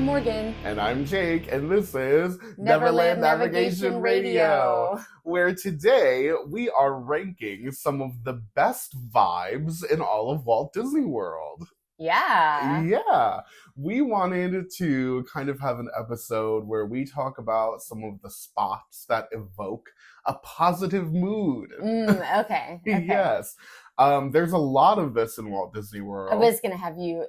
I'm Morgan. And I'm Jake, and this is Neverland Navigation Radio, where today we are ranking some of the best vibes in all of Walt Disney World. Yeah. We wanted to kind of have an episode where we talk about some of the spots that evoke a positive mood. Okay. Yes. There's a lot of this in Walt Disney World. I was going to have you,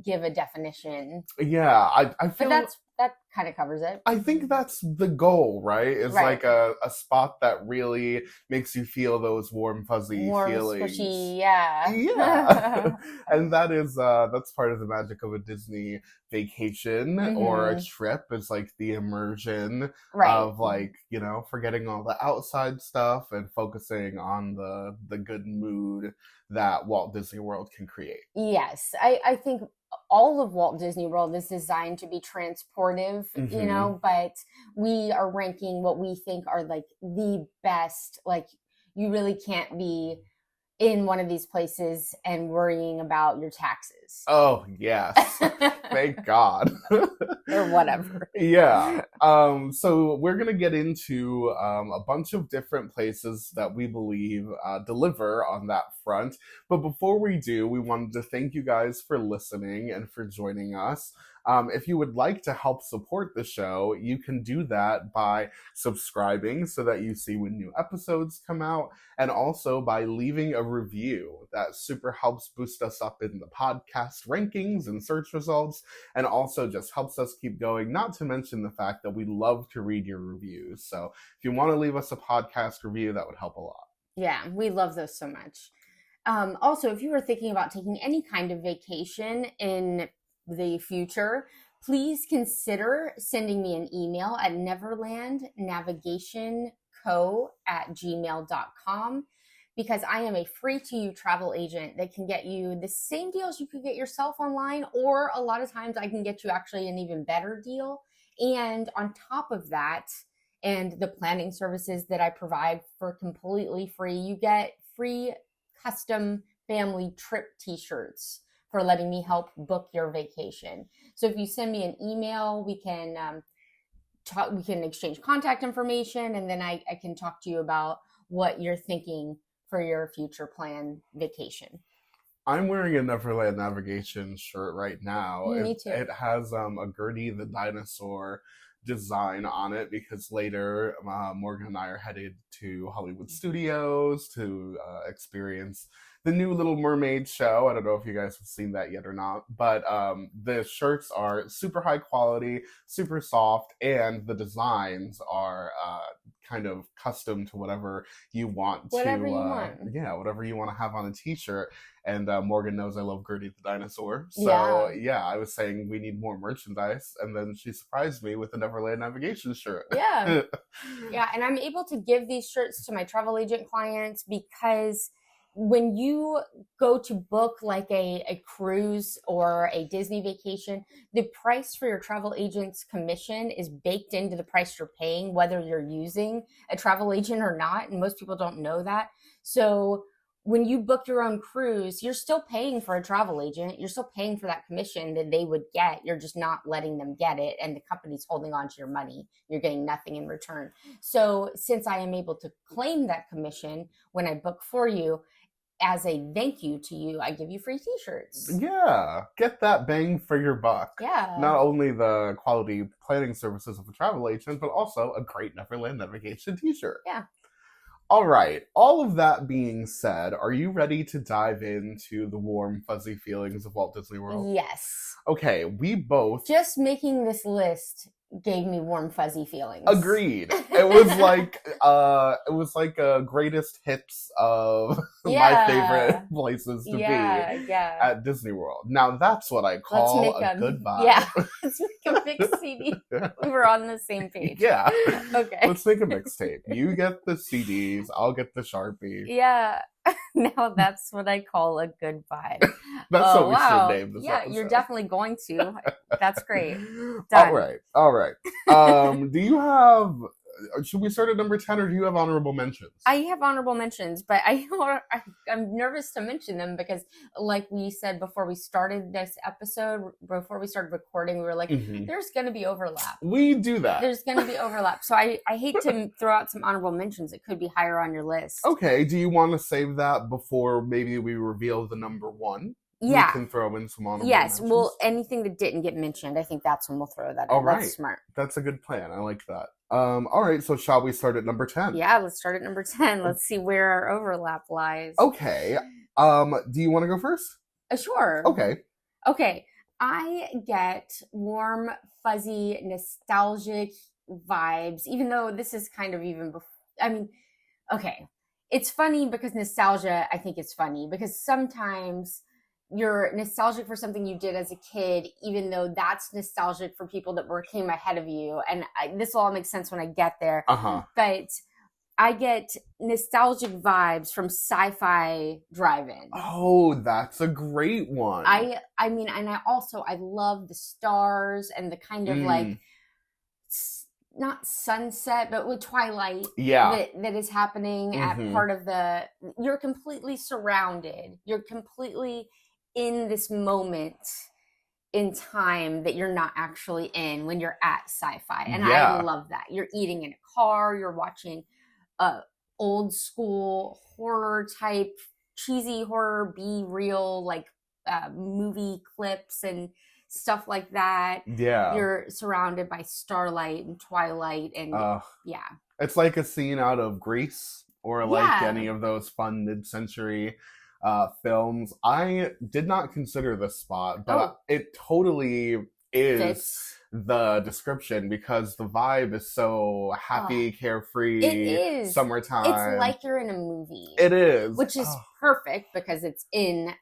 give a definition. Yeah, I feel... But that kind of covers it. I think that's the goal, right? It's like a spot that really makes you feel those warm, fuzzy feelings. Squishy, yeah. Yeah. And that's part of the magic of a Disney vacation or a trip. It's like the immersion of forgetting all the outside stuff and focusing on the good mood that Walt Disney World can create. Yes. I think all of Walt Disney World is designed to be transportive, but we are ranking what we think are the best. You really can't be in one of these places and worrying about your taxes. Oh, yes. Thank God. Or whatever. Yeah. So we're going to get into a bunch of different places that we believe deliver on that front. But before we do, we wanted to thank you guys for listening and for joining us. If you would like to help support the show, you can do that by subscribing so that you see when new episodes come out, and also by leaving a review. That super helps boost us up in the podcast rankings and search results, and also just helps us keep going, not to mention the fact that we love to read your reviews. So if you want to leave us a podcast review, that would help a lot. Yeah, we love those so much. Also, if you were thinking about taking any kind of vacation in the future, please consider sending me an email at neverlandnavigationco@gmail.com, because I am a free-to-you travel agent that can get you the same deals you could get yourself online, or a lot of times I can get you actually an even better deal. And on top of that, and the planning services that I provide for completely free, you get free custom family trip t-shirts for letting me help book your vacation. So if you send me an email, we can exchange contact information, and then I can talk to you about what you're thinking for your future planned vacation. I'm wearing a Neverland Navigation shirt right now. Me too. It has a Gertie the dinosaur design on it, because later Morgan and I are headed to Hollywood Studios to experience the new Little Mermaid show. I don't know if you guys have seen that yet or not, but the shirts are super high quality, super soft, and the designs are kind of custom to whatever you want. Whatever you want. Yeah, whatever you want to have on a t-shirt. And Morgan knows I love Gertie the dinosaur. So yeah, I was saying we need more merchandise, and then she surprised me with a Neverland Navigation shirt. Yeah. Yeah, and I'm able to give these shirts to my travel agent clients because when you go to book a cruise or a Disney vacation, the price for your travel agent's commission is baked into the price you're paying, whether you're using a travel agent or not. And most people don't know that. So when you book your own cruise, you're still paying for a travel agent. You're still paying for that commission that they would get. You're just not letting them get it, and the company's holding on to your money. You're getting nothing in return. So since I am able to claim that commission when I book for you, as a thank you to you, I give you free t-shirts. Yeah, get that bang for your buck. Yeah. Not only the quality planning services of a travel agent, but also a great Neverland Navigation t-shirt. Yeah. All right. All of that being said, are you ready to dive into the warm, fuzzy feelings of Walt Disney World? Yes. Okay, we both... Just making this list gave me warm, fuzzy feelings. Agreed. It was like a greatest hits of my favorite places to be at Disney World. Now that's what I call a good vibe. Yeah, let's make a mix CD. We were on the same page. Yeah. Okay. Let's make a mixtape. You get the CDs, I'll get the Sharpie. Yeah. Now that's what I call a good vibe. That's what we should name this episode. Yeah, you're definitely going to. That's great. Done. All right. Do you have should we start at number 10 or do you have honorable mentions? I have honorable mentions, but I'm nervous to mention them because, like we said before we started this episode, before we started recording, we were like, there's going to be overlap. We do that. There's going to be overlap. So I hate to throw out some honorable mentions. It could be higher on your list. Okay, do you want to save that before maybe we reveal the number one? Yeah. We can throw in some honorable mentions. Yes, well, anything that didn't get mentioned, I think that's when we'll throw that in. All right. That's smart. That's a good plan. I like that. All right, so shall we start at number 10? Yeah, let's start at number 10. Let's see where our overlap lies. Okay. Do you want to go first? Sure. Okay. I get warm, fuzzy, nostalgic vibes, even though this is kind of even before. I mean, okay. It's funny because nostalgia, I think it's funny because sometimes you're nostalgic for something you did as a kid, even though that's nostalgic for people that came ahead of you. And this will all make sense when I get there. But I get nostalgic vibes from sci-fi drive-in. Oh, that's a great one. I mean, and I love the stars and the kind of like, not sunset, but with twilight that is happening at part of you're completely surrounded. You're completely in this moment in time that you're not actually in when you're at sci-fi. And I love that. You're eating in a car, you're watching old school horror type, cheesy horror, be real, like movie clips and stuff like that. Yeah. You're surrounded by starlight and twilight and It's like a scene out of Grease or like any of those fun mid-century films. I did not consider this spot, but it totally is the description because the vibe is so happy, carefree. It is. Summertime. It's like you're in a movie. It is. Which is perfect because it's in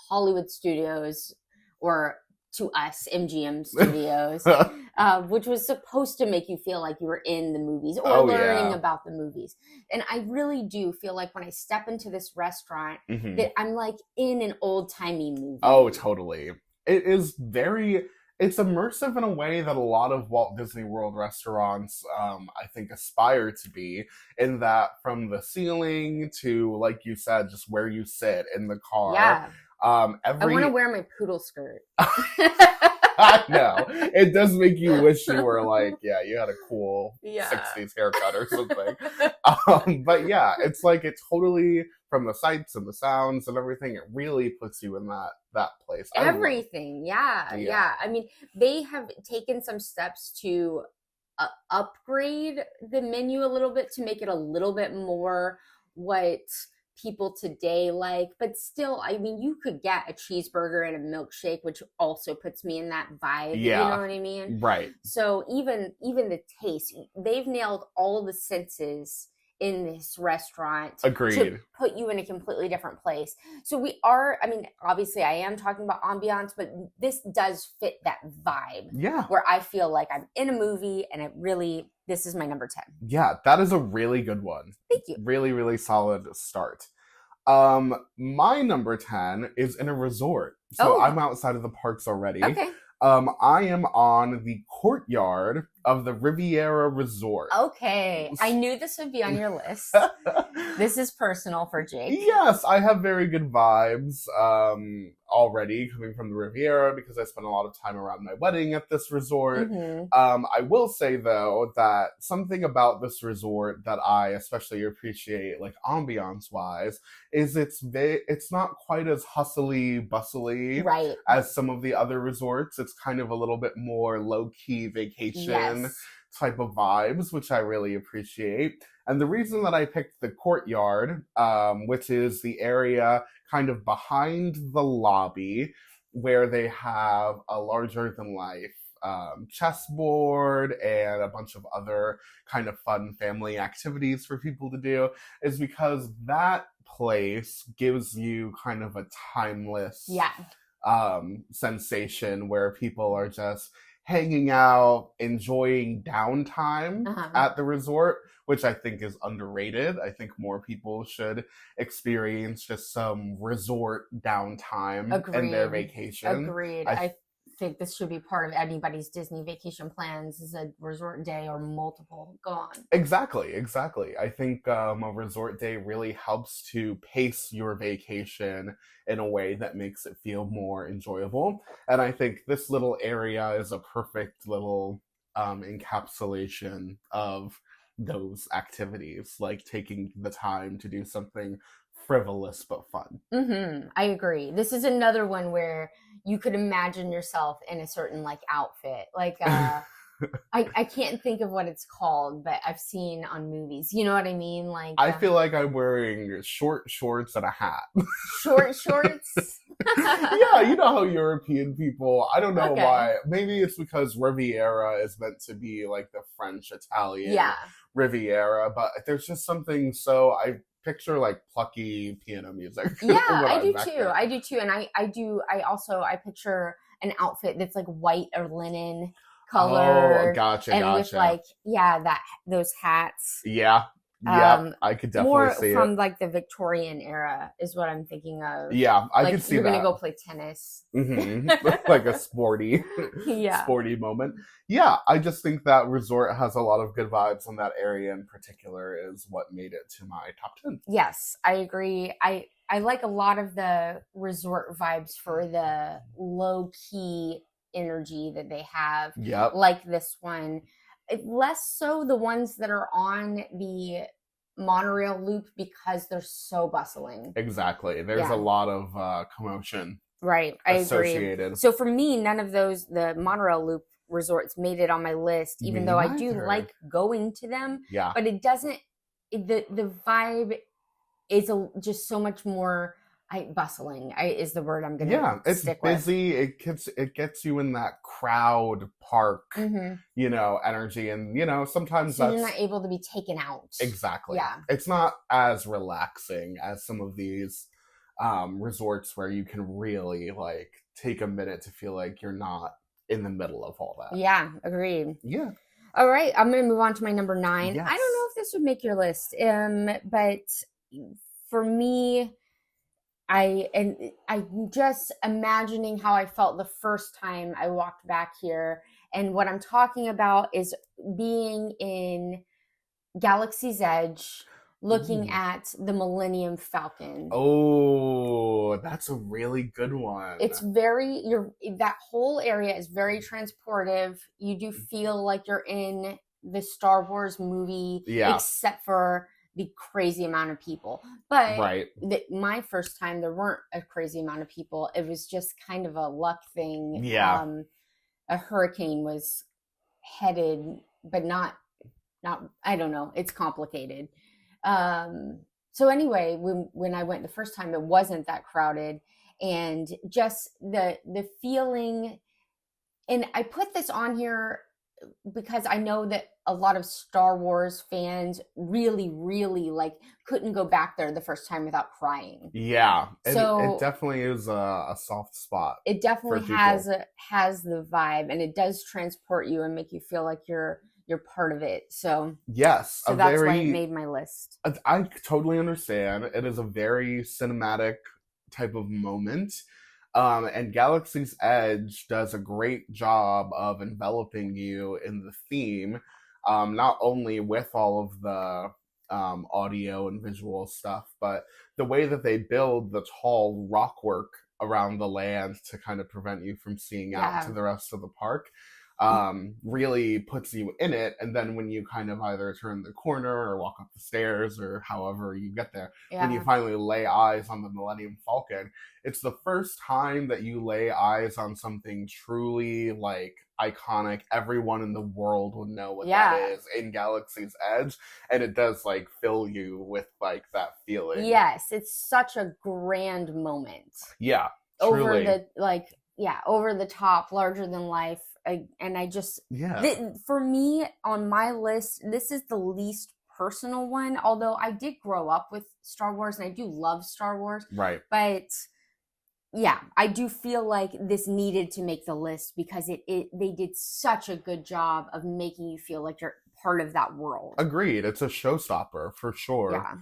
Hollywood studios or to us, MGM Studios, which was supposed to make you feel like you were in the movies or learning about the movies. And I really do feel like when I step into this restaurant that I'm like in an old-timey movie. Oh, totally. It is it's immersive in a way that a lot of Walt Disney World restaurants, I think, aspire to be, in that from the ceiling to, like you said, just where you sit in the car. Yeah. I want to wear my poodle skirt. I know. It does make you wish you were like, you had a cool 60s haircut or something. But yeah, it's like it totally, from the sights and the sounds and everything, it really puts you in that place. Everything. Yeah. I mean, they have taken some steps to upgrade the menu a little bit to make it a little bit more what people today like, but still, I mean, you could get a cheeseburger and a milkshake, which also puts me in that vibe. You know what I mean? Right. So even the taste, they've nailed all of the senses in this restaurant. Agreed. To put you in a completely different place. So I mean, obviously I am talking about ambiance, but this does fit that vibe. Yeah. Where I feel like I'm in a movie and this is my number 10. Yeah, that is a really good one. Thank you. Really, really solid start. My number 10 is in a resort. So I'm outside of the parks already. Okay. I am on the courtyard of the Riviera Resort. Okay. I knew this would be on your list. This is personal for Jake. Yes, I have very good vibes already coming from the Riviera because I spent a lot of time around my wedding at this resort. I will say, though, that something about this resort that I especially appreciate, like ambiance-wise, is it's not quite as hustly, bustly as some of the other resorts. It's kind of a little bit more low-key vacation type of vibes, which I really appreciate. And the reason that I picked the courtyard, which is the area kind of behind the lobby where they have a larger-than-life chessboard and a bunch of other kind of fun family activities for people to do, is because that place gives you kind of a timeless sensation where people are just hanging out, enjoying downtime at the resort, which I think is underrated. I think more people should experience just some resort downtime in their vacation. Agreed. I think this should be part of anybody's Disney vacation plans is a resort day or multiple. Go on. Exactly. I think a resort day really helps to pace your vacation in a way that makes it feel more enjoyable. And I think this little area is a perfect little encapsulation of those activities, like taking the time to do something frivolous but fun. I agree. This is another one where you could imagine yourself in a certain like outfit. Like I can't think of what it's called, but I've seen on movies. You know what I mean? Like I feel like I'm wearing short shorts and a hat. short shorts. Yeah, you know how European people, I don't know Okay. why. Maybe it's because Riviera is meant to be like the French Italian Yeah. Riviera, but there's just something so I picture like plucky piano music. Yeah, when I I'm do back too. there. I do too. And I picture an outfit that's like white or linen Oh, colored gotcha, and with gotcha. like those hats. Yeah, I could definitely More see from it. like the Victorian era is what I'm thinking of. Yeah, I Like could see you're that. gonna go play tennis. Like a sporty, Yeah. sporty moment. Yeah, I just think that resort has a lot of good vibes, and that area in particular is what made it to my top 10. Yes, I agree. I like a lot of the resort vibes for the low key energy that they have. Yep. Like this one. Less so the ones that are on the monorail loop because they're so bustling. Exactly. There's Yeah. a lot of commotion Right. I agree. associated. So for me, none of those, the monorail loop resorts made it on my list, even Me though I do neither. like going to them. Yeah. But it doesn't, the vibe is just so much more bustling is the word I'm going to Yeah, it's stick with. busy. It gets you in that crowd park, Mhm. energy, and sometimes So that's you're not able to be taken out. exactly. Yeah. It's not as relaxing as some of these resorts where you can really like take a minute to feel like you're not in the middle of all that. Yeah, agreed. Yeah. All right, I'm going to move on to my number 9. Yes. I don't know if this would make your list, but for me, I'm just imagining how I felt the first time I walked back here, and what I'm talking about is being in Galaxy's Edge, looking Ooh. at the Millennium Falcon. Oh, that's a really good one. It's that whole area is very transportive. You do feel like you're in the Star Wars movie, Yeah. except for the crazy amount of people. But right. My first time, there weren't a crazy amount of people. It was just kind of a luck thing. Yeah. A hurricane was headed, but not, I don't know. It's complicated. So anyway, when I went the first time, it wasn't that crowded, and just the feeling. And I put this on here because I know that a lot of Star Wars fans really, really like couldn't go back there the first time without crying. Yeah, So it definitely is a soft spot. It definitely for has the vibe, and it does transport you and make you feel like you're part of it. So Yes, so that's why it made my list. I totally understand. It is a very cinematic type of moment. And Galaxy's Edge does a great job of enveloping you in the theme, not only with all of the audio and visual stuff, but the way that they build the tall rockwork around the land to kind of prevent you from seeing out to the rest of the park really puts you in it. And then when you kind of either turn the corner or walk up the stairs or however you get there, when you finally lay eyes on the Millennium Falcon, it's the first time that you lay eyes on something truly like iconic. Everyone in the world would know what that is in Galaxy's Edge, and it does like fill you with like that feeling. Yes, it's such a grand moment. Yeah, truly. truly. Over the top, larger than life. For me, on my list, this is the least personal one, although I did grow up with Star Wars and I do love Star Wars. Right. But yeah, I do feel like this needed to make the list because they did such a good job of making you feel like you're part of that world. Agreed. It's a showstopper for sure. Yeah.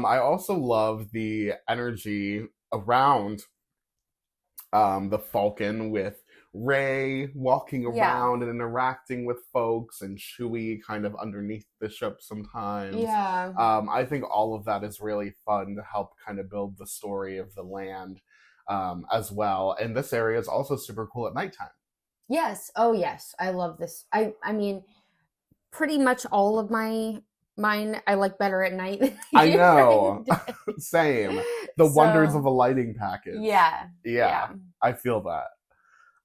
I also love the energy around the Falcon with Ray walking Yeah. around and interacting with folks, and Chewie kind of underneath the ship sometimes. Yeah. I think all of that is really fun to help kind of build the story of the land as well. And this area is also super cool at nighttime. Yes. Oh, yes. I love this. I mean, pretty much all of mine I like better at night. I know. Same. The wonders So, of a lighting package. yeah. Yeah, I feel that.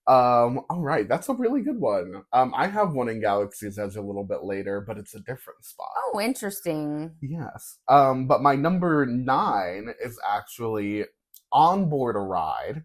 All right, that's a really good one. I have one in Galaxy's Edge a little bit later, but it's a different spot. Oh, interesting. Yes. But my number 9 is actually on board a ride,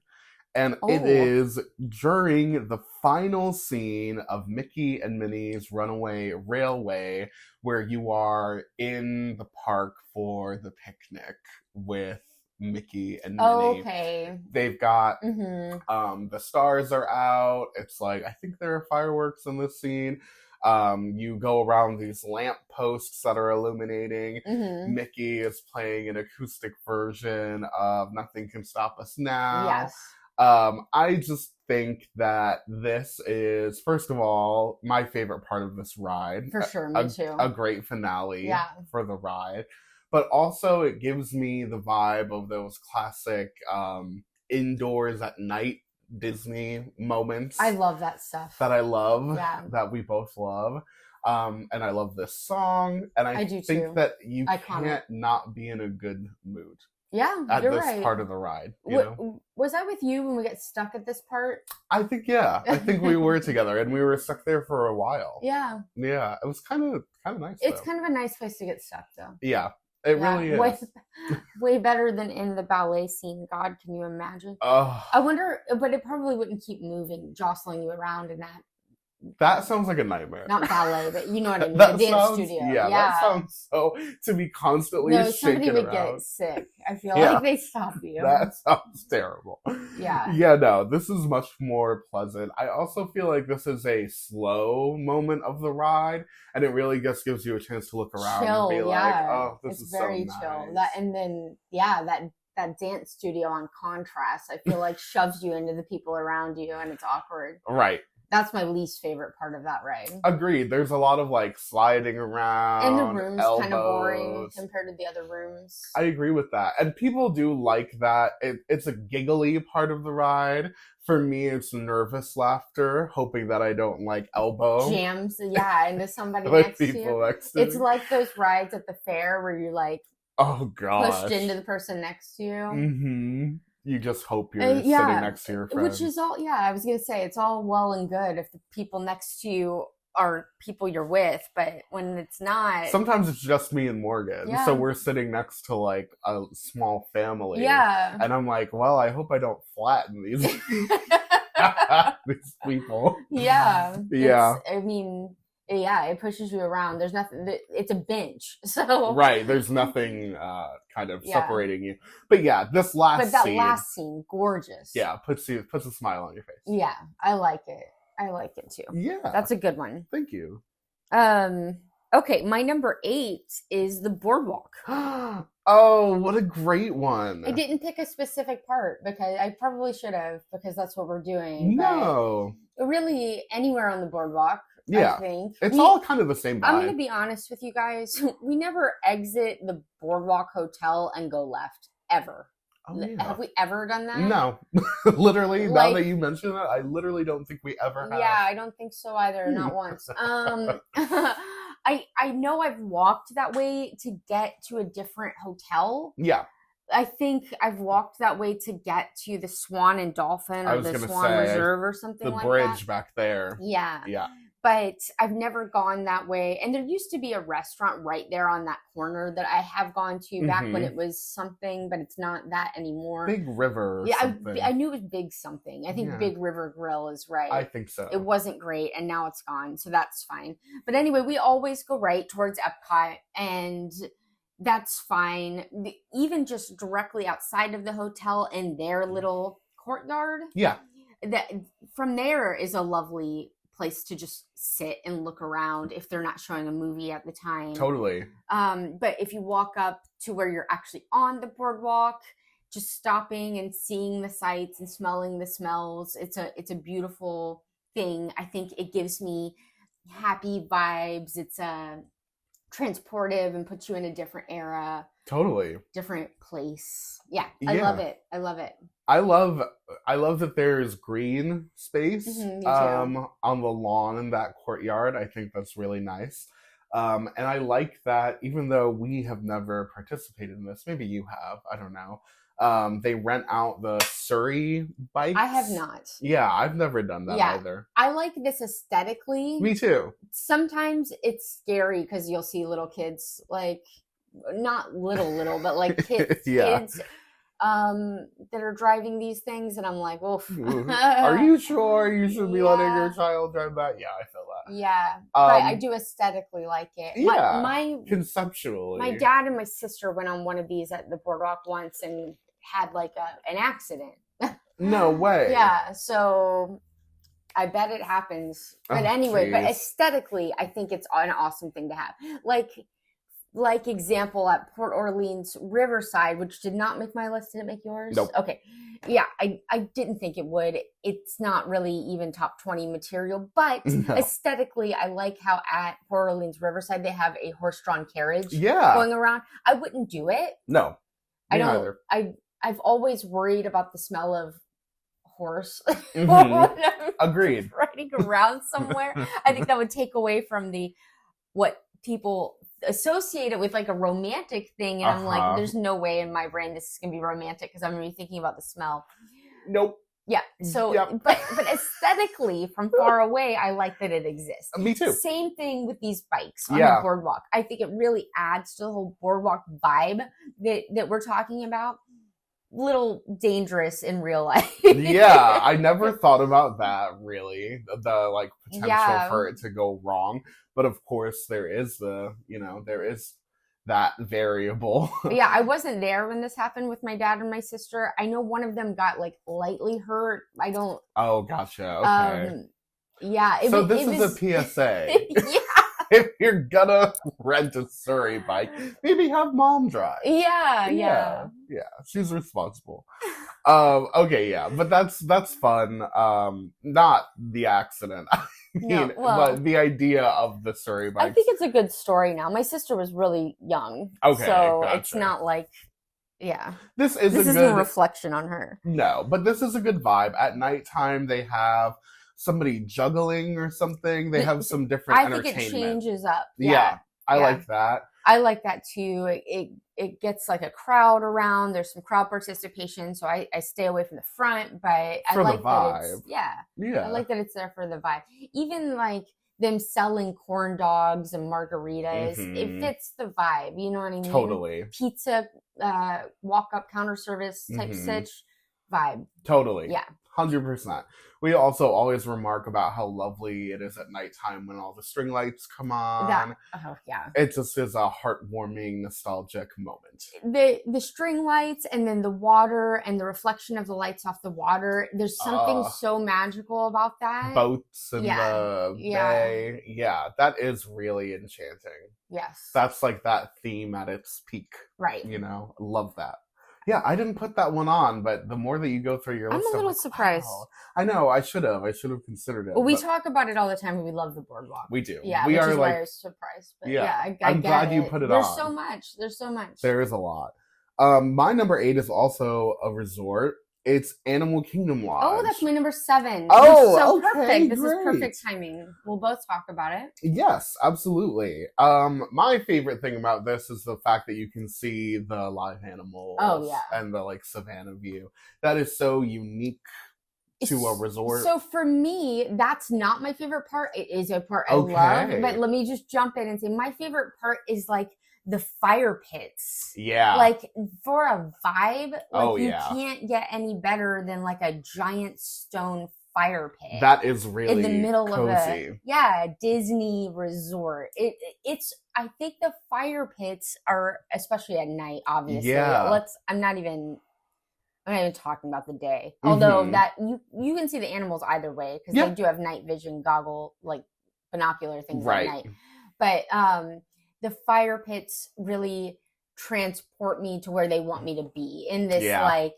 and it Oh. is during the final scene of Mickey and Minnie's Runaway Railway, where you are in the park for the picnic with Mickey and Minnie. Okay. They've got Mm-hmm. the stars are out. It's like, I think there are fireworks in this scene. You go around these lamp posts that are illuminating. Mm-hmm. Mickey is playing an acoustic version of Nothing Can Stop Us Now. Yes. I just think that this is, first of all, my favorite part of this ride. For sure, me too. A great finale Yeah. for the ride. But also it gives me the vibe of those classic indoors at night Disney moments. I love that stuff. That I love, Yeah. that we both love. And I love this song. And I do think too. that you Iconic. can't not be in a good mood Yeah, at you're this right. part of the ride. You know? Was I with you when we got stuck at this part? I think, yeah. I think we were together, and we were stuck there for a while. Yeah. Yeah, it was kind of nice. It's though. kind of a nice place to get stuck, though. Yeah, it really is. Way better than in the ballet scene. God, can you imagine? Oh, I wonder, but it probably wouldn't keep moving, jostling you around in that. that sounds like a nightmare. Not ballet, but you know what I mean. That The dance sounds, studio. yeah, that sounds so, to be constantly No, somebody shaken would around. get sick. I feel Yeah. like they stop you. That sounds terrible. Yeah. Yeah, no, this is much more pleasant. I also feel like this is a slow moment of the ride, and it really just gives you a chance to look around Chill, and be like, oh, this it's is very so chill. nice. That, and then, yeah, that dance studio on contrast, I feel like shoves you into the people around you, and it's awkward. Right. That's my least favorite part of that ride. Agreed. There's a lot of like sliding around. And the room's kind of boring elbows. compared to the other rooms. I agree with that. And people do like that. It's a giggly part of the ride. For me, it's nervous laughter, hoping that I don't like elbow. Jams, yeah, into somebody Like next to people you. next to It's me. like those rides at the fair where you like Oh gosh. pushed into the person next to you. Mm-hmm. You just hope you're Yeah. sitting next to your friend. Which is all, yeah, I was going to say, it's all well and good if the people next to you are people you're with, but when it's not. Sometimes it's just me and Morgan. Yeah. So we're sitting next to like a small family. Yeah. And I'm like, well, I hope I don't flatten these, these people. Yeah. Yeah. I mean, yeah, it pushes you around. There's nothing, it's a bench. So. Right, there's nothing kind of Yeah. separating you. But yeah, this last But that scene, last scene, gorgeous. yeah, puts a smile on your face. Yeah, I like it. I like it too. Yeah. That's a good one. Thank you. Okay, my number 8 is the boardwalk. Oh, what a great one. I didn't pick a specific part because I probably should have, because that's what we're doing. No. But really, anywhere on the boardwalk, Yeah. I think. It's all kind of the same vibe. I'm going to be honest with you guys. We never exit the boardwalk hotel and go left, ever. Oh, yeah. Have we ever done that? No. Literally, now Like- that you mention it, I literally don't think we ever have. Yeah, I don't think so either. Not once. I know I've walked that way to get to a different hotel. Yeah. I think I've walked that way to get to the Swan and Dolphin I or was the gonna Swan say, Reserve or something The like bridge that. back there. Yeah. Yeah. But I've never gone that way. And there used to be a restaurant right there on that corner that I have gone to back when Mhm. it was something, but it's not that anymore. Big River or Yeah, something. I knew it was Big something. I think Yeah. Big River Grill is right. I think so. It wasn't great, and now it's gone, so that's fine. But anyway, we always go right towards Epcot, and that's fine. Even just directly outside of the hotel in their little courtyard, Yeah. that from there is a lovely place to just sit and look around if they're not showing a movie at the time. Totally. But if you walk up to where you're actually on the boardwalk, just stopping and seeing the sights and smelling the smells. It's a beautiful thing. I think it gives me happy vibes. It's transportive and puts you in a different era, Totally. different place. Yeah, I Yeah. love it. I love it. I love that there's green space Me too. on the lawn in that courtyard. I think that's really nice. And I like that even though we have never participated in this, maybe you have, I don't know. They rent out the Surrey bikes. I have not. Yeah, I've never done that either. I like this aesthetically. Me too. Sometimes it's scary because you'll see little kids, like, not little, but like kids, Yeah. kids that are driving these things, and I'm like, oof. Are you sure you should be letting Yeah. your child drive that? Yeah, I feel that. Yeah, but I do aesthetically like it. Yeah. My Conceptually. my dad and my sister went on one of these at the boardwalk once and had like an accident. No way. Yeah, so I bet it happens. But Oh, anyway, but geez. aesthetically, I think it's an awesome thing to have. Like example at Port Orleans Riverside, which did not make my list. Did it make yours? Nope. Okay. Yeah, I didn't think it would. It's not really even top 20 material, but No. aesthetically, I like how at Port Orleans Riverside they have a horse-drawn carriage Yeah. going around. I wouldn't do it. No. I Me don't. neither. I've always worried about the smell of horse Mhm. when I'm Agreed. riding around somewhere. I think that would take away from what people associate it with, like a romantic thing, and I'm like, Uh-huh. there's no way in my brain this is gonna be romantic because I'm gonna be thinking about the smell. Nope. Yeah. So, Yep. but aesthetically, from far away, I like that it exists. Me too. Same thing with these bikes on Yeah. the boardwalk. I think it really adds to the whole boardwalk vibe that we're talking about. Little dangerous in real life. Yeah, I never thought about that really. The like potential Yeah. for it to go wrong. But of course there is there is that variable. Yeah, I wasn't there when this happened with my dad and my sister. I know one of them got like lightly hurt. I don't. Oh, gotcha. Okay. Yeah. So this is a PSA. Yeah. If you're gonna rent a Surrey bike, maybe have mom drive. Yeah. Yeah, she's responsible. Okay, yeah, but that's fun. Not the accident. I No, mean, well- but the idea of the Surrey I bike. think it's a good story now. My sister was really young. Okay, So gotcha. it's not like, yeah. This is This a isn't good a reflection on her. no, but this is a good vibe. At nighttime, they have somebody juggling or something. They have some different I think entertainment. it changes up. Yeah, I Yeah. like that. I like that too. It gets like a crowd around. There's some crowd participation, so I stay away from the front, but I For the like that it's vibe. yeah. Yeah, I like that it's there for the vibe. Even like them selling corn dogs and margaritas, it Mhm. fits the vibe. You know what I mean? totally. Pizza, walk up counter service type Mhm. sitch vibe. Totally. Yeah. 100%. We also always remark about how lovely it is at nighttime when all the string lights come on. Oh yeah. It just is a heartwarming, nostalgic moment. The string lights and then the water and the reflection of the lights off the water. There's something so magical about that. Boats in Yeah. the Yeah. bay. Yeah, that is really enchanting. Yes. That's like that theme at its peak. right. Love that. Yeah, I didn't put that one on, but the more that you go through your I'm list, a little like, surprised. wow. I know, I should have considered it. Well, we but talk about it all the time. We love the boardwalk. we do. Yeah, we which are is why I like, was surprised. But Yeah. yeah, I I'm get glad you it. put it There's on. so much. There's so much. there is a lot. My number 8 is also a resort. It's Animal Kingdom Lodge. Oh, that's my number 7. Oh, so okay, perfect. This great. is perfect timing. We'll both talk about it. Yes, absolutely. My favorite thing about this is the fact that you can see the live animals. Oh, yeah. And the like savannah view. That is so unique to a resort. So for me, that's not my favorite part. It is a part I Okay. love. But let me just jump in and say my favorite part is like the fire pits. yeah. Like for a vibe, like Oh, you yeah. can't get any better than like a giant stone fire pit. That is really in the middle cozy. of a Disney resort. It's I think the fire pits are, especially at night, obviously. Yeah. I'm not even talking about the day. Although Mhm. that you can see the animals either way because Yeah. they do have night vision goggle, like binocular things Right. at night. But the fire pits really transport me to where they want me to be in this Yeah. like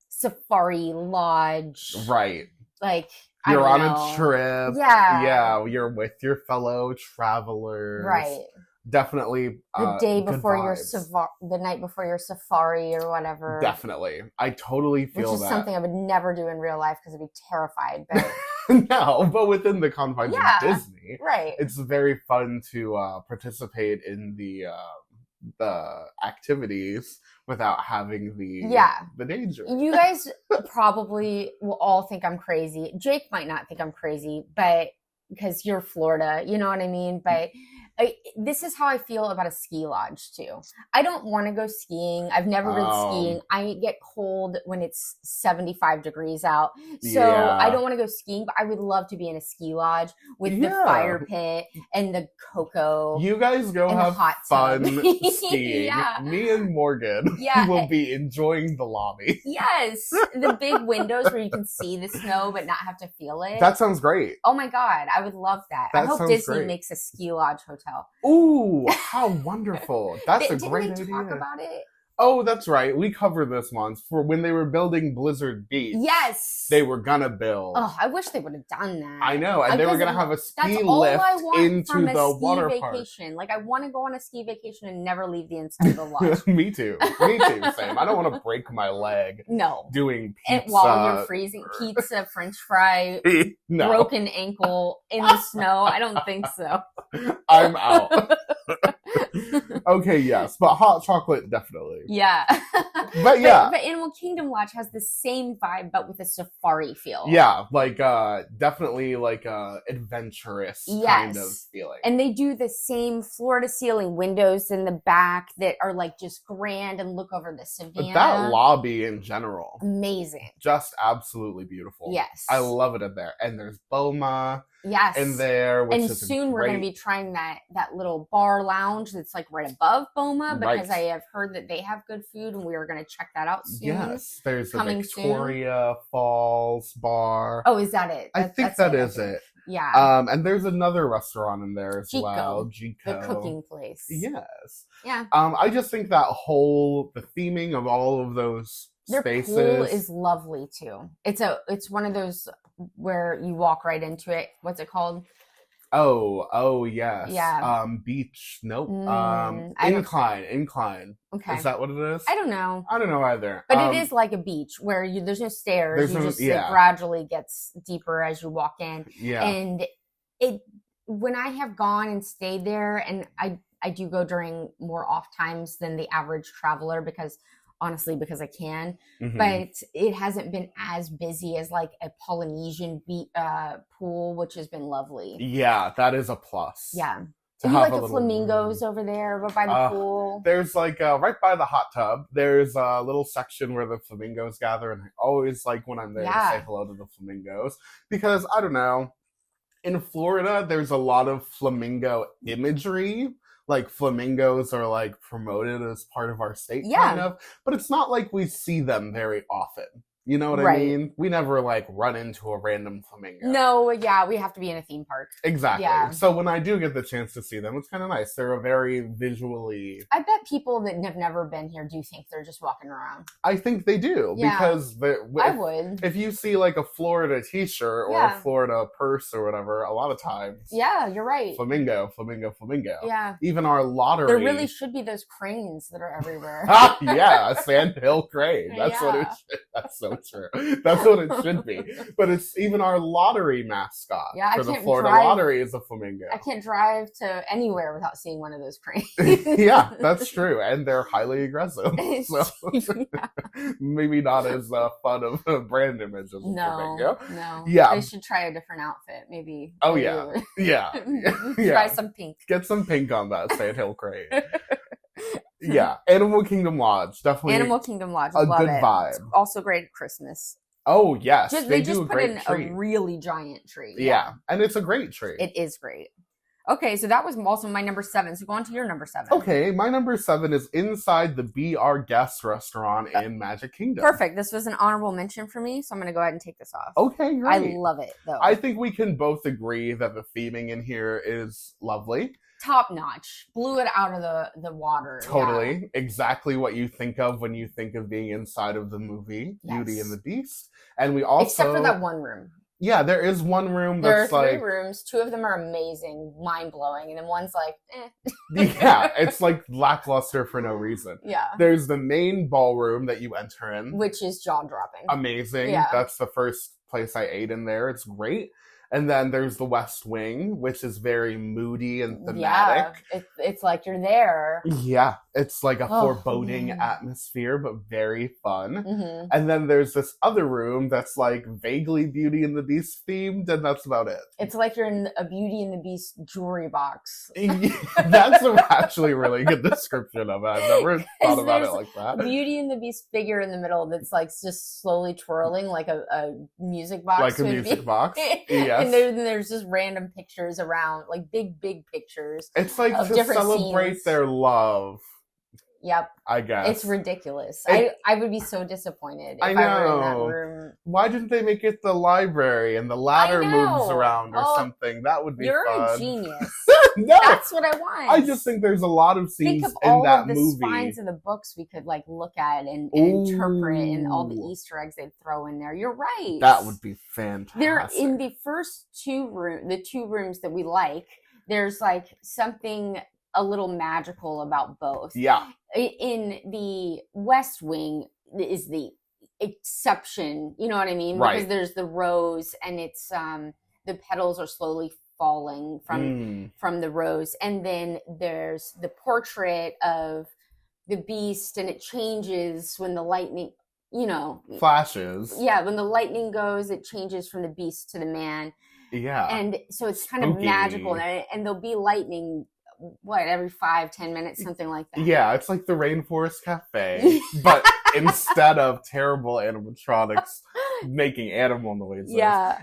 safari lodge. Right. Like You're I don't on know. a trip. Yeah. Yeah, you're with your fellow travelers. Right. Definitely The day good before your vibes. the night before your safari or whatever. Definitely. I totally feel Which is that. something I would never do in real life because I'd be terrified. But No, but within the confines of Disney, right. it's very fun to participate in the activities without having the danger. You guys probably will all think I'm crazy. Jake might not think I'm crazy, but because you're Florida, you know what I mean? But this is how I feel about a ski lodge too. I don't want to go skiing. I've never been skiing. I get cold when it's 75 degrees out. So I don't want to go skiing, but I would love to be in a ski lodge with the fire pit and the cocoa. You guys go and have the hot fun tub. skiing. Yeah. Me and Morgan will be enjoying the lobby. Yes. The big windows where you can see the snow but not have to feel it. That sounds great. Oh my God. I would love that. I hope Disney makes a ski lodge hotel. Ooh, how wonderful. That's a great idea. Didn't we talk about it? Oh, that's right. We covered this once for when they were building Blizzard Beach. Yes. They were gonna build. Oh, I wish they would have done that. I know. And they were gonna have a ski lift into the water park. Like, I want to go on a ski vacation and never leave the inside of the lodge. Me too. Me too. Same. I don't want to break my leg. No. Doing pizza. And while you're freezing, pizza, French fry, broken ankle in the snow. I don't think so. I'm out. Okay, yes, but hot chocolate definitely. Yeah. But yeah. But Animal Kingdom Lodge has the same vibe, but with a safari feel. Yeah, like definitely like adventurous kind of feeling. And they do the same floor to ceiling windows in the back that are like just grand and look over the savannah. That lobby in general. Amazing. Just absolutely beautiful. Yes. I love it in there. And there's Boma. Yes. In there, which and is soon we're going to be trying that little bar lounge that's like right above Boma because I have heard that they have good food and we are going to check that out soon. Yes, there's the Victoria Falls bar. Oh, is that it? I think that is it. Yeah. And there's another restaurant in there as well. Chico. The cooking place. Yes. Yeah. I just think that the theming of all of those spaces. Their pool is lovely too. It's one of those where you walk right into it. What's it called? Oh yes. Yeah. Beach. Nope. Incline. Okay. Is that what it is? I don't know. I don't know either. But it is like a beach where there's no stairs. It gradually gets deeper as you walk in. Yeah. And when I have gone and stayed there, and I do go during more off times than the average traveler because I can, but it hasn't been as busy as like a Polynesian pool, which has been lovely. Yeah, that is a plus. Yeah. You like the flamingos over there by the pool? There's like right by the hot tub, there's a little section where the flamingos gather, and I always like when I'm there to say hello to the flamingos because I don't know, in Florida there's a lot of flamingo imagery. Like flamingos are like promoted as part of our state kind of, but it's not like we see them very often. You know what I mean? We never like run into a random flamingo. No, yeah, we have to be in a theme park. Exactly. Yeah. So when I do get the chance to see them, it's kind of nice. They're a very visually... I bet people that have never been here do think they're just walking around. I think they do. Yeah. Because I would. If you see like a Florida t-shirt or a Florida purse or whatever, a lot of times... Yeah, you're right. Flamingo. Yeah. Even our lottery... There really should be those cranes that are everywhere. Yeah, a sandhill crane. That's what it should... That's so true. That's what it should be. But it's even our lottery mascot for the Florida lottery is a flamingo. I can't drive to anywhere without seeing one of those cranes. Yeah, that's true. And they're highly aggressive. So maybe not as fun of a brand image as a flamingo. No. Yeah. They should try a different outfit, maybe. Oh, yeah. Yeah. Try some pink. Get some pink on that sandhill crane. Yeah, Animal Kingdom Lodge, definitely. Animal Kingdom Lodge, a love good it. vibe. It's also great at Christmas. Oh yes, they just put in a really giant tree. Yeah, and it's a great tree. It is great. Okay, so that was also my number 7. So go on to your number 7. Okay, my number 7 is inside the Be Our Guest restaurant in Magic Kingdom. Perfect. This was an honorable mention for me, so I'm going to go ahead and take this off. Okay, great. I love it, though. I think we can both agree that the theming in here is lovely. top notch. Blew it out of the water. Totally. Yeah. Exactly what you think of when you think of being inside of the movie Beauty and the Yes. Beast. And we also... Except for that one room. Yeah, there is one room There are that's three like... rooms. Two of them are amazing, mind-blowing, and then one's like, eh. Yeah, it's like lackluster for no reason. Yeah. There's the main ballroom that you enter in. Which is jaw-dropping. Amazing. Yeah. That's the first place I ate in there. It's great. And then there's the West Wing, which is very moody and thematic. Yeah, it's like you're there. Yeah, it's like a foreboding man. atmosphere, but very fun. Mm-hmm. And then there's this other room that's like vaguely Beauty and the Beast themed, and that's about it. It's like you're in a Beauty and the Beast jewelry box. That's actually a really good description of it. I've never thought about it like that. Beauty and the Beast figure in the middle that's like just slowly twirling like a music box. Like a music box. Yes. And there's just random pictures around, like big pictures. It's like to celebrate scenes. their love. Yep. I guess. It's ridiculous. I would be so disappointed if I were in that room. Why didn't they make it the library and the ladder moves around or something? That would be fun. You're a genius. No, that's what I want. I just think there's a lot of scenes think of in all that of the movie. spines of the books we could like look at and interpret, and all the Easter eggs they'd throw in there. You're right. That would be fantastic. They're in the first two rooms that we like. There's like something a little magical about both. Yeah. In the West Wing is the exception. You know what I mean? Right. Because there's the rose, and it's the petals are slowly falling from the rose, and then there's the portrait of the Beast, and it changes when the lightning, flashes. Yeah, when the lightning goes, it changes from the Beast to the man. Yeah, and so it's kind of magical, and there'll be lightning every 5-10 minutes, something like that. Yeah, it's like the Rainforest Cafe, but instead of terrible animatronics making animal noises,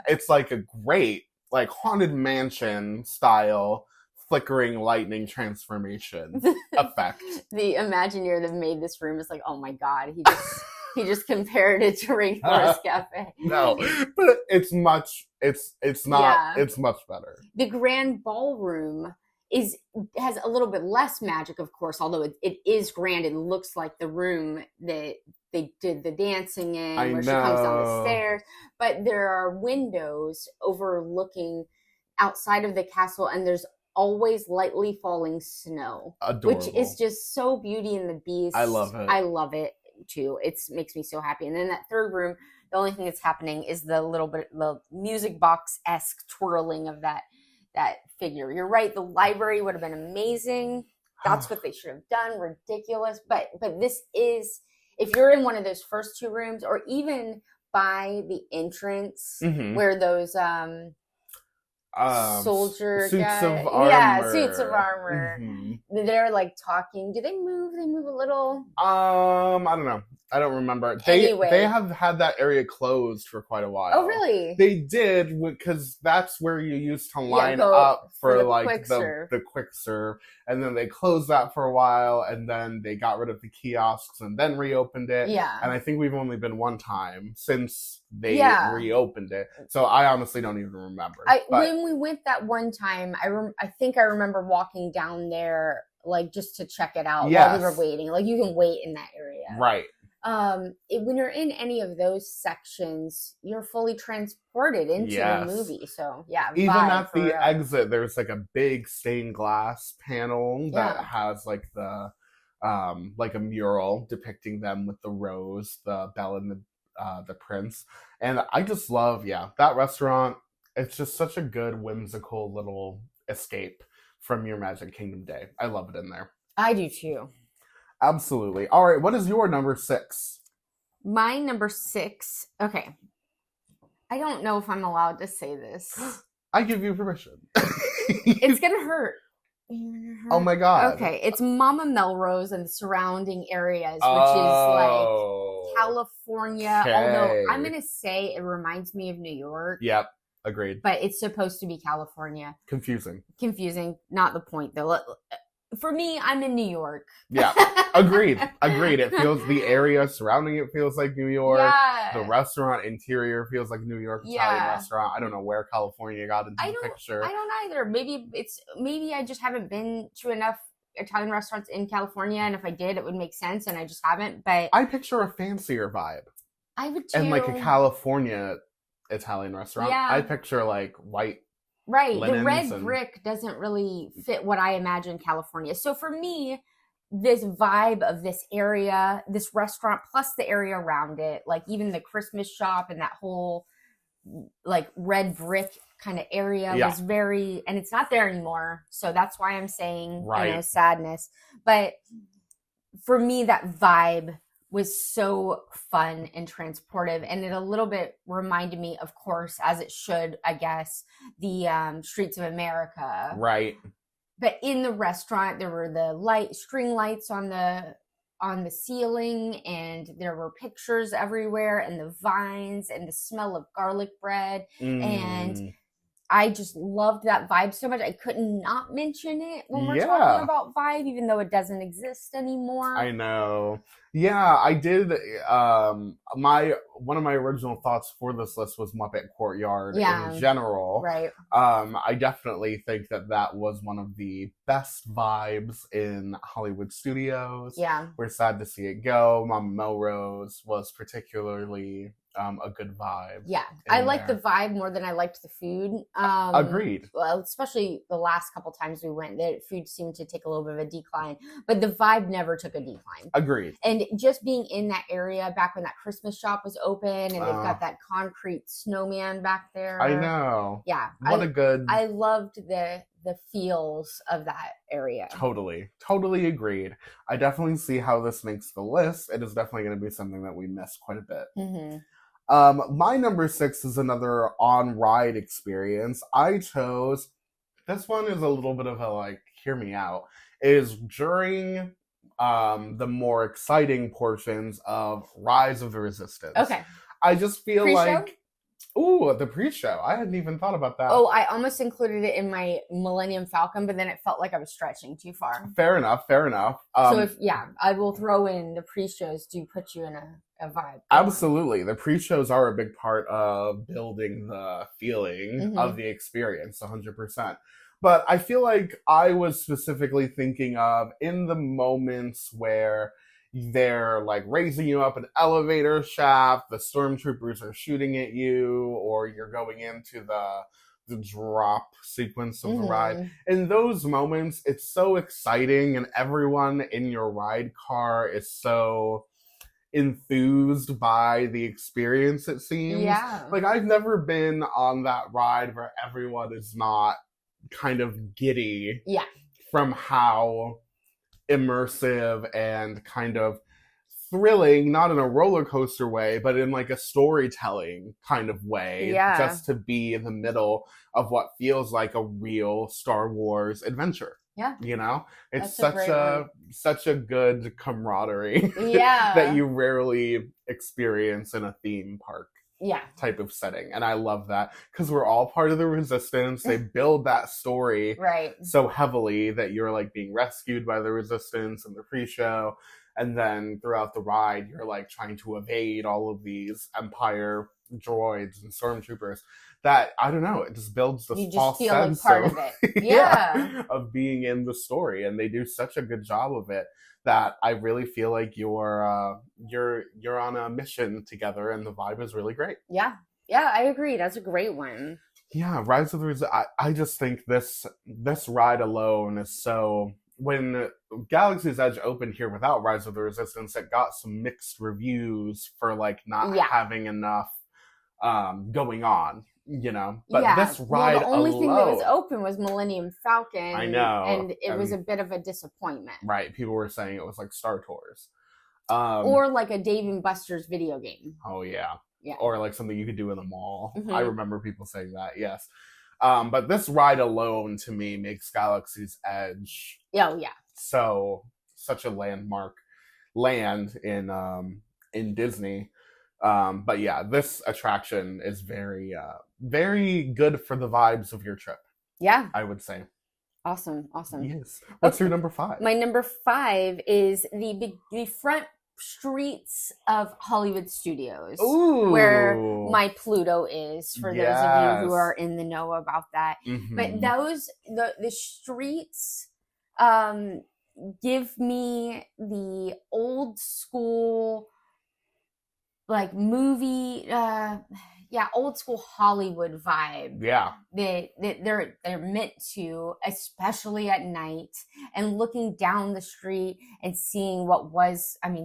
it's like a great like Haunted Mansion style flickering lightning transformation effect. The Imagineer that made this room is like, oh my god, he just compared it to Rainforest Cafe. No, but it's much better. The Grand Ballroom has a little bit less magic, of course, although it is grand. It looks like the room that they did the dancing in, where she comes down the stairs. But there are windows overlooking outside of the castle, and there's always lightly falling snow. Adorable. Which is just so Beauty and the Beast. I love it. I love it too. It makes me so happy. And then that third room, the only thing that's happening is the music box-esque twirling of that figure. You're right. The library would have been amazing. That's what they should have done. Ridiculous. But this is, if you're in one of those first two rooms, or even by the entrance where those soldier suits guys, of armor. Suits of armor. They're like talking. Do they move? They move a little. I don't know. I don't remember. Anyway. They have had that area closed for quite a while. Oh, really? They did, because that's where you used to line up for like the quick serve, and then they closed that for a while, and then they got rid of the kiosks and then reopened it. Yeah. And I think we've only been one time since they reopened it, so I honestly don't even remember. When we went that one time, I think I remember walking down there like just to check it out while we were waiting. Like you can wait in that area, right? When you're in any of those sections, you're fully transported into the movie. So even at the exit, there's like a big stained glass panel that has like the like a mural depicting them with the rose, the Belle and the prince. And I just love that restaurant. It's just such a good whimsical little escape from your Magic Kingdom day. I love it in there. I do too. Absolutely. All right, what is your number 6? My number 6. Okay. I don't know if I'm allowed to say this. I give you permission. It's going to hurt. Oh my god. Okay, it's Mama Melrose and the surrounding areas, which is like California. Okay. Although I'm going to say it reminds me of New York. Yep, agreed. But it's supposed to be California. Confusing. Not the point though. For me, I'm in New York. Yeah, agreed. It feels, the area surrounding it feels like New York. Yeah. The restaurant interior feels like a New York Italian restaurant. I don't know where California got into the picture. I don't either. Maybe I just haven't been to enough Italian restaurants in California, and if I did, it would make sense, and I just haven't. But I picture a fancier vibe. I would too. And like a California Italian restaurant. Yeah. I picture like white. Right. The red brick doesn't really fit what I imagine California. So for me, this vibe of this area, this restaurant, plus the area around it, like even the Christmas shop and that whole like red brick kind of area was very, and it's not there anymore. So that's why I'm saying, sadness. But for me, that vibe was so fun and transportive, and it a little bit reminded me, of course, as it should, I guess, the Streets of America. Right. But in the restaurant, there were the string lights on the ceiling, and there were pictures everywhere, and the vines, and the smell of garlic bread, and I just loved that vibe so much. I could not mention it when we're talking about vibe, even though it doesn't exist anymore. I know. Yeah, I did. One of my original thoughts for this list was Muppet Courtyard in general. Right. I definitely think that was one of the best vibes in Hollywood studios. Yeah. We're sad to see it go. Mama Melrose was particularly a good vibe. Yeah, I liked the vibe more than I liked the food. Agreed. Well, especially the last couple times we went, the food seemed to take a little bit of a decline, but the vibe never took a decline. Agreed. And just being in that area back when that Christmas shop was open, and they've got that concrete snowman back there. I know. Yeah. I loved the feels of that area. Totally agreed. I definitely see how this makes the list. It is definitely going to be something that we miss quite a bit. Mm-hmm. My number 6 is another on-ride experience. I chose, this one is a little bit of a, hear me out, is during the more exciting portions of Rise of the Resistance. Okay. I just feel Pre-show? The pre-show. I hadn't even thought about that. Oh, I almost included it in my Millennium Falcon, but then it felt like I was stretching too far. Fair enough. So I will throw in the pre-shows do put you in a vibe. Absolutely. The pre-shows are a big part of building the feeling of the experience, 100%. But I feel like I was specifically thinking of in the moments where they're raising you up an elevator shaft, the stormtroopers are shooting at you, or you're going into the drop sequence of the ride. In those moments, it's so exciting, and everyone in your ride car is so enthused by the experience, it seems. Yeah. I've never been on that ride where everyone is not kind of giddy from how immersive and kind of thrilling, not in a roller coaster way, but in a storytelling kind of way, just to be in the middle of what feels like a real Star Wars adventure. Yeah. It's such a good camaraderie that you rarely experience in a theme park type of setting. And I love that because we're all part of the Resistance. They build that story so heavily that you're being rescued by the Resistance in the pre-show. And then throughout the ride, you're trying to evade all of these Empire droids and stormtroopers. That, I don't know, it just builds this false sense part of it. of being in the story. And they do such a good job of it that I really feel like you're on a mission together, and the vibe is really great. Yeah, I agree. That's a great one. Yeah, Rise of the Resistance. I just think this ride alone is so. When Galaxy's Edge opened here without Rise of the Resistance, it got some mixed reviews for not having enough going on. But this ride the only thing that was open was Millennium Falcon. I know. And it was a bit of a disappointment. Right. People were saying it was like Star Tours. Or like a Dave and Buster's video game. Oh, yeah. Yeah. Or something you could do in a mall. I remember people saying that, yes. But this ride alone, to me, makes Galaxy's Edge such a landmark land in Disney. But yeah, this attraction is very, very good for the vibes of your trip. Yeah. I would say. Awesome. Yes. What's Okay. your number 5? My number 5 is the front streets of Hollywood Studios, where Ooh. my Pluto is, for those of you who Yes. are in the know about that. But Mm-hmm. the streets um give me the old school, like movie, old school Hollywood vibe Yeah. that they're meant to, especially at night, and looking down the street and seeing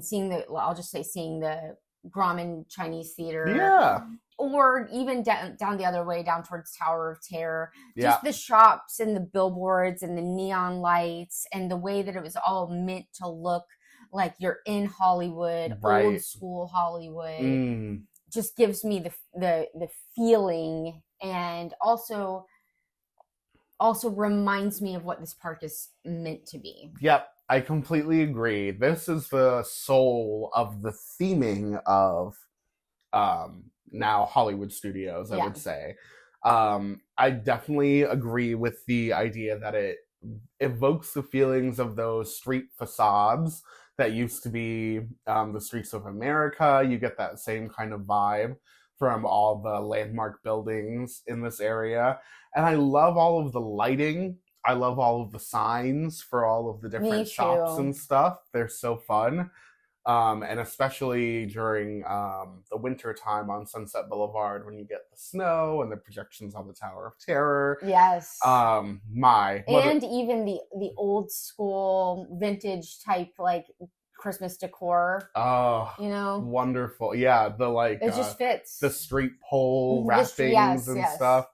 seeing I'll just say, seeing the Grauman Chinese Theater, Yeah. or even down the other way, down towards Tower of Terror. Yeah. Just the shops and the billboards and the neon lights, and the way that it was all meant to look like you're in Hollywood, Right. old school Hollywood. Mm. Just gives me the feeling, and also reminds me of what this park is meant to be. Yep. I completely agree. This is the soul of the theming of now Hollywood Studios, I would say. I definitely agree with the idea that it evokes the feelings of those street facades that used to be the streets of America. You get that same kind of vibe from all the landmark buildings in this area. And I love all of the lighting. I love all of the signs for all of the different shops and stuff. They're so fun. And especially during the winter time on Sunset Boulevard, when you get the snow and the projections on the Tower of Terror. Yes. Even the old school vintage type, like, Christmas decor. Oh, wonderful! Yeah, it just fits the street pole wrappings and stuff.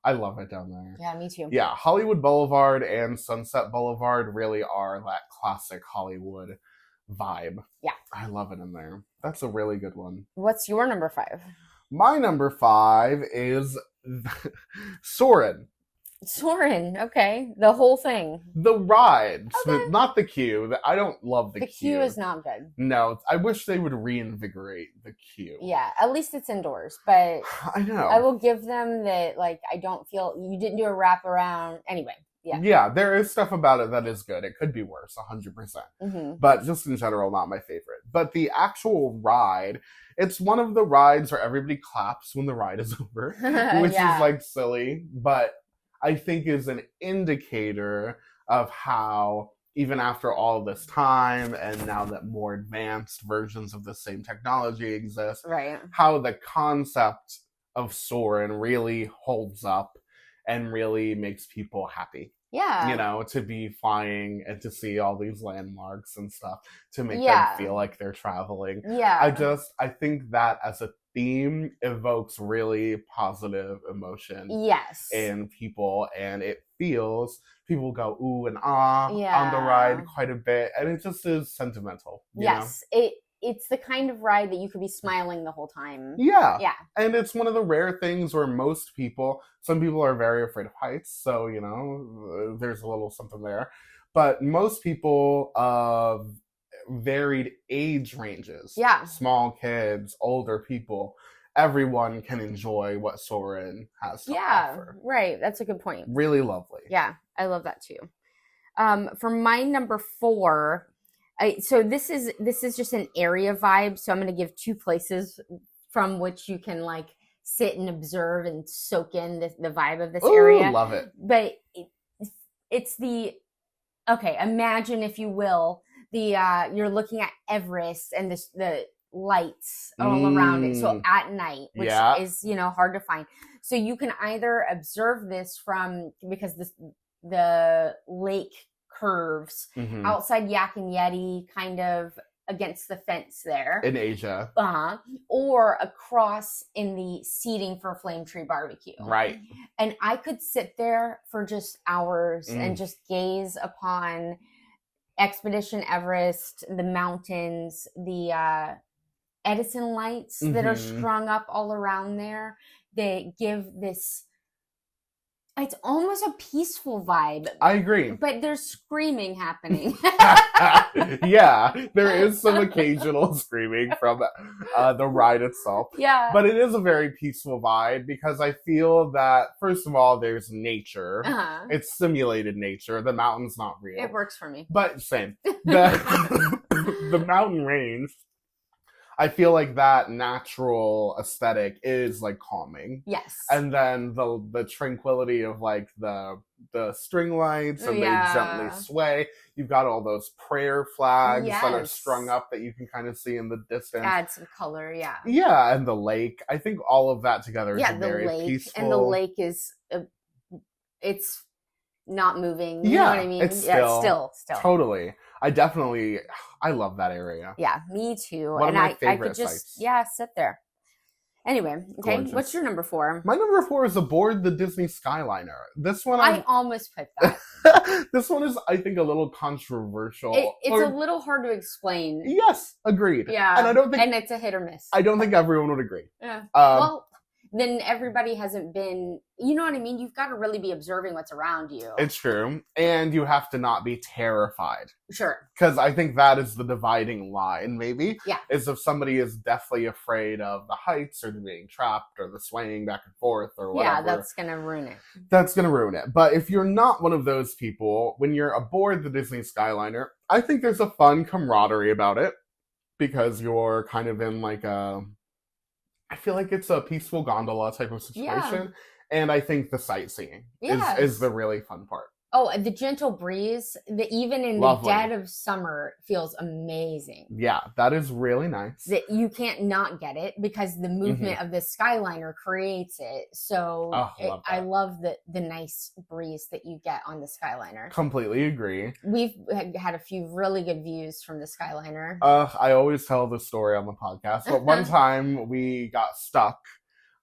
I love it down there. Yeah, me too. Yeah, Hollywood Boulevard and Sunset Boulevard really are that classic Hollywood vibe. Yeah. I love it in there. That's a really good one. What's your number 5? My number 5 is Soarin'. Soarin', okay. The whole thing. The ride. Okay. Not the queue. I don't love the queue. The queue is not good. No, I wish they would reinvigorate the queue. Yeah, at least it's indoors, but I know. I will give them that, like, I don't feel, you didn't do a wraparound. Anyway. Yeah, there is stuff about it that is good. It could be worse, 100%. Mm-hmm. But just in general, not my favorite. But the actual ride, it's one of the rides where everybody claps when the ride is over, which is, like, silly, but I think is an indicator of how, even after all this time, and now that more advanced versions of the same technology exist, right, how the concept of Soarin' really holds up and really makes people happy. Yeah. To be flying and to see all these landmarks and stuff, to make them feel like they're traveling. Yeah. I think that as a theme evokes really positive emotion in people, and it feels people go ooh and ah on the ride quite a bit, and it just is sentimental. Yes, it's the kind of ride that you could be smiling the whole time. Yeah. And it's one of the rare things where some people are very afraid of heights, so there's a little something there, but most people of varied age ranges, small kids, older people, everyone can enjoy what Soarin' has to offer. Right, that's a good point. Really lovely. Yeah, I love that too. For my number 4, so this is just an area vibe, so I'm going to give 2 places from which you can, like, sit and observe and soak in the vibe of this area. Love it. But it's imagine, if you will, you're looking at Everest and the lights all around it. So at night, which is, hard to find. So you can either observe this because the lake curves outside Yak and Yeti, kind of against the fence there in Asia, or across in the seating for Flame Tree Barbecue. Right. And I could sit there for just hours and just gaze upon Expedition Everest, the mountains, the Edison lights that are strung up all around there. They give this It's almost a peaceful vibe, I agree. but there's screaming happening. Yeah, there is some occasional screaming from the ride itself. Yeah. But it is a very peaceful vibe because I feel that, first of all, there's nature. Uh-huh. It's simulated nature. The mountain's not real. It works for me. But same. The mountain range, I feel like that natural aesthetic is like calming. Yes. And then the tranquility of like the string lights and they gently sway. You've got all those prayer flags that are strung up that you can kind of see in the distance. Add some color, yeah. Yeah, and the lake. I think all of that together is very peaceful. And the lake is, it's not moving. You know what I mean? It's still. Still. Totally. I love that area. Yeah, me too. One of my favorite sites. sites. Sit there. Anyway, okay, Gorgeous. What's your number 4? My number 4 is aboard the Disney Skyliner. This one I almost picked that. This one is, I think, a little controversial. It's a little hard to explain. Yes, agreed. Yeah, and it's a hit or miss. I don't think everyone would agree. Yeah. Well, then everybody hasn't been, you know what I mean? You've got to really be observing what's around you. It's true. And you have to not be terrified. Sure. Because I think that is the dividing line, maybe. Yeah. Is if somebody is deathly afraid of the heights or the being trapped or the swaying back and forth or whatever. Yeah, that's going to ruin it. That's going to ruin it. But if you're not one of those people, when you're aboard the Disney Skyliner, I think there's a fun camaraderie about it. Because you're kind of in like I feel like it's a peaceful gondola type of situation. Yeah. And I think the sightseeing is the really fun part. Oh, the gentle breeze, even in the dead of summer, feels amazing. Yeah, that is really nice. That you can't not get it because the movement of the Skyliner creates it. So I love the nice breeze that you get on the Skyliner. Completely agree. We've had a few really good views from the Skyliner. I always tell the story on the podcast, but one time we got stuck,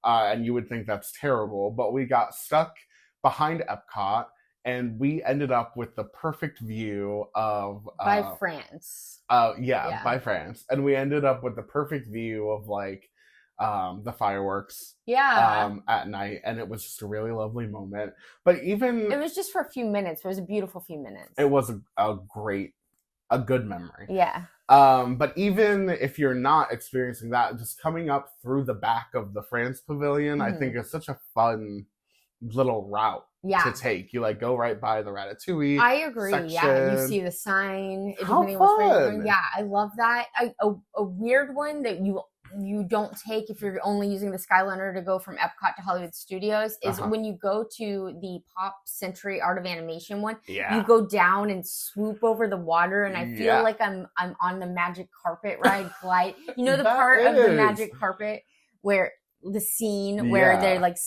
and you would think that's terrible, but we got stuck behind Epcot. And we ended up with the perfect view of... by France. By France. And we ended up with the perfect view of, like, the fireworks. Yeah. At night. And it was just a really lovely moment. But even... It was just for a few minutes. It was a beautiful few minutes. It was a good memory. Yeah. But even if you're not experiencing that, just coming up through the back of the France Pavilion, I think is such a fun little route. To take. You like go right by the Ratatouille. I agree. Section. Yeah, you see the sign. How fun! Yeah, I love that. A weird one that you don't take if you're only using the Skyliner to go from Epcot to Hollywood Studios is when you go to the Pop Century Art of Animation one. Yeah. You go down and swoop over the water, and I feel like I'm on the magic carpet ride glide. You know the part of the magic carpet where the scene where they like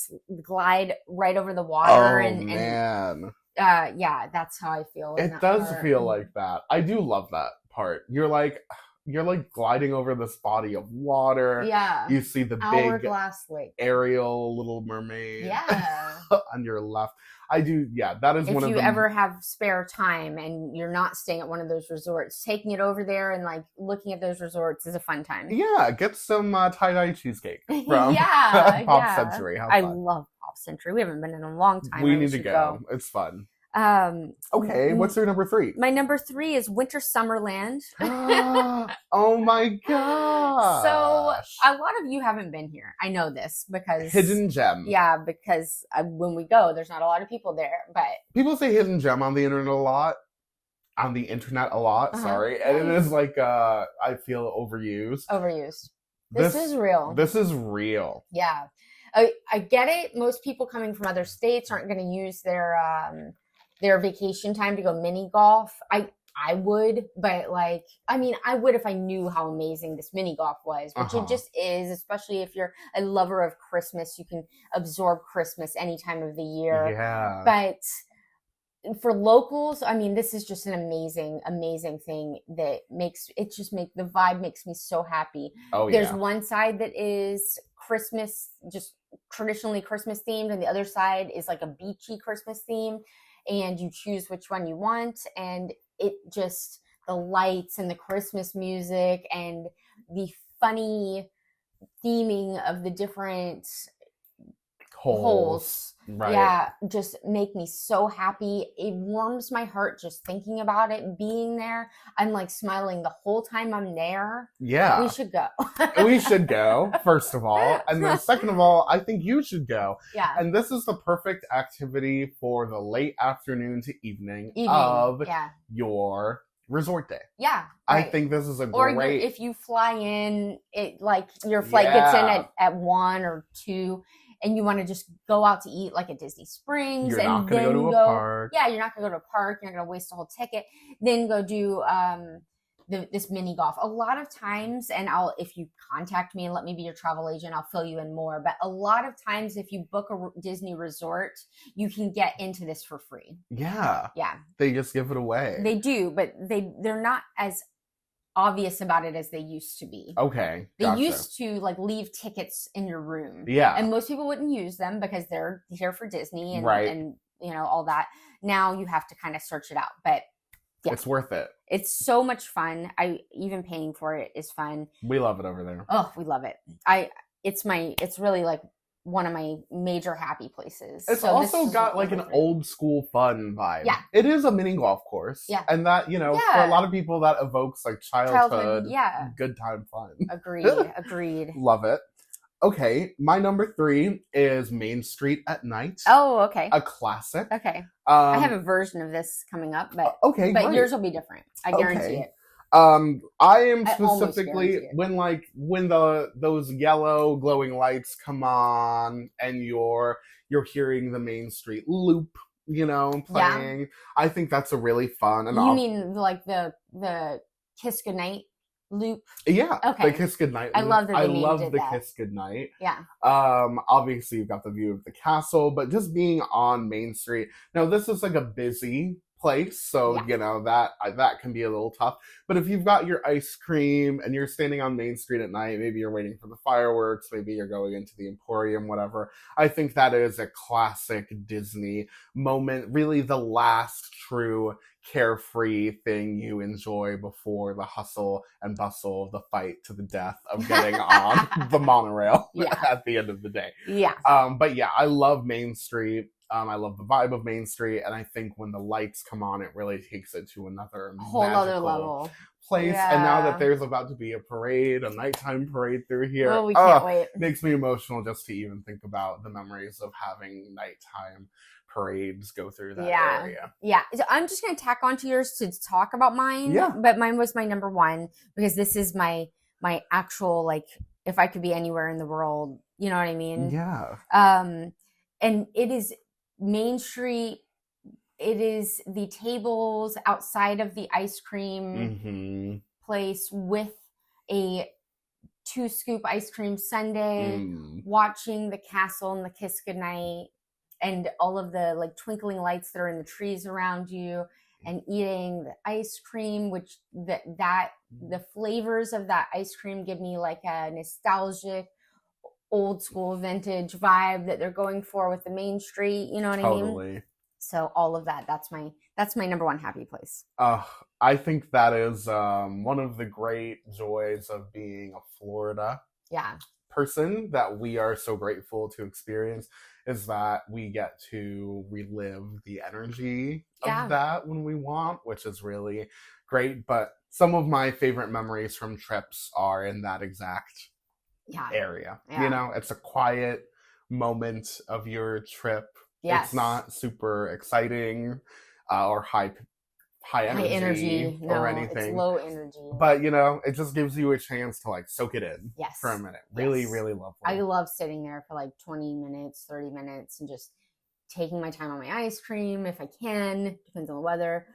glide right over the water man. That's how I feel. It does feel like that. I do love that part. You're like gliding over this body of water. Yeah. You see the Hourglass Lake. Ariel, Little Mermaid. Yeah. On your left. I do, that is one of the... If you ever have spare time and you're not staying at one of those resorts, taking it over there and like looking at those resorts is a fun time. Yeah, get some tie-dye cheesecake from Pop Century. How fun. I love Pop Century. We haven't been in a long time. We need to go. It's fun. Okay, what's your number 3? My number 3 is Winter Summerland. Oh my gosh. So a lot of you haven't been here. I know this because... Hidden gem. Yeah, because when we go, there's not a lot of people there, but... People say hidden gem on the internet a lot. Sorry. And it is like, I feel overused. This is real. This is real. Yeah. I get it. Most people coming from other states aren't going to use their vacation time to go mini golf. I would, but I would if I knew how amazing this mini golf was, which it just is, especially if you're a lover of Christmas. You can absorb Christmas any time of the year. Yeah. But for locals, this is just an amazing, amazing thing that the vibe makes me so happy. Oh, yeah. There's one side that is Christmas, just traditionally Christmas themed, and the other side is like a beachy Christmas theme. And you choose which one you want, and it just, the lights and the Christmas music and the funny theming of the different holes. Right. Yeah, just make me so happy. It warms my heart just thinking about it, being there. I'm like smiling the whole time I'm there. Yeah. We should go. We should go, first of all. And then second of all, I think you should go. Yeah. And this is the perfect activity for the late afternoon to evening. Of your resort day. Yeah. Right. I think this is a great... Or if you fly in, your flight gets in at 1 or 2, and you want to just go out to eat like at Disney Springs. You're not going to go to a park. Yeah, you're not going to go to a park. You're not going to waste a whole ticket. Then go do this mini golf. A lot of times, and if you contact me and let me be your travel agent, I'll fill you in more. But a lot of times, if you book a Disney resort, you can get into this for free. Yeah. Yeah. They just give it away. They do, but they're not as obvious about it as they used to be. Okay. They used to leave tickets in your room. Yeah. And most people wouldn't use them because they're here for Disney and all that. Now you have to kind of search it out. But yeah. It's worth it. It's so much fun. Even paying for it is fun. We love it over there. Oh, we love it. It's really one of my major happy places. It's also got an old school fun vibe. Yeah. It is a mini golf course. Yeah. And that, for a lot of people that evokes childhood good time fun. Agreed. Love it. Okay, my number 3 is Main Street at Night. Oh, okay. A classic. Okay. I have a version of this coming up, but great. Yours will be different. I guarantee it. I am specifically when those yellow glowing lights come on and you're hearing the Main Street loop, playing. Yeah. I think that's a really fun. And you mean the Kiss Goodnight loop? Yeah. Okay. The Kiss Goodnight loop. I love that. I love the Kiss Goodnight. Yeah. Obviously you've got the view of the castle, but just being on Main Street. Now this is a busy place, so that can be a little tough. But if you've got your ice cream and you're standing on Main Street at night, maybe you're waiting for the fireworks, maybe you're going into the Emporium, whatever. I think that is a classic Disney moment, really the last true carefree thing you enjoy before the hustle and bustle of the fight to the death of getting on the monorail at the end of the day. Yeah. But yeah, I love Main Street. I love the vibe of Main Street, and I think when the lights come on, it really takes it to another whole other level place. Yeah. And now that there's about to be a nighttime parade through here, we can't wait. Makes me emotional just to even think about the memories of having nighttime parades go through that area. Yeah. So I'm just going to tack onto yours to talk about mine. Yeah. But mine was my number 1 because this is my actual if I could be anywhere in the world, you know what I mean? Yeah. And it is Main Street. It is the tables outside of the ice cream place with a 2-scoop ice cream sundae, watching the castle and the Kiss Goodnight and all of the twinkling lights that are in the trees around you, and eating the ice cream, which the flavors of that ice cream give me a nostalgic old school vintage vibe that they're going for with the Main Street, you know what I mean? So all of that's my number 1 happy place. I think that is one of the great joys of being a Florida person that we are so grateful to experience, is that we get to relive the energy of that when we want, which is really great. But some of my favorite memories from trips are in that exact area. It's a quiet moment of your trip. Yes. It's not super exciting or high energy or anything. It's low energy. But it just gives you a chance to soak it in for a minute. Really, really lovely. I love sitting there for 20 minutes, 30 minutes and just taking my time on my ice cream if I can. Depends on the weather.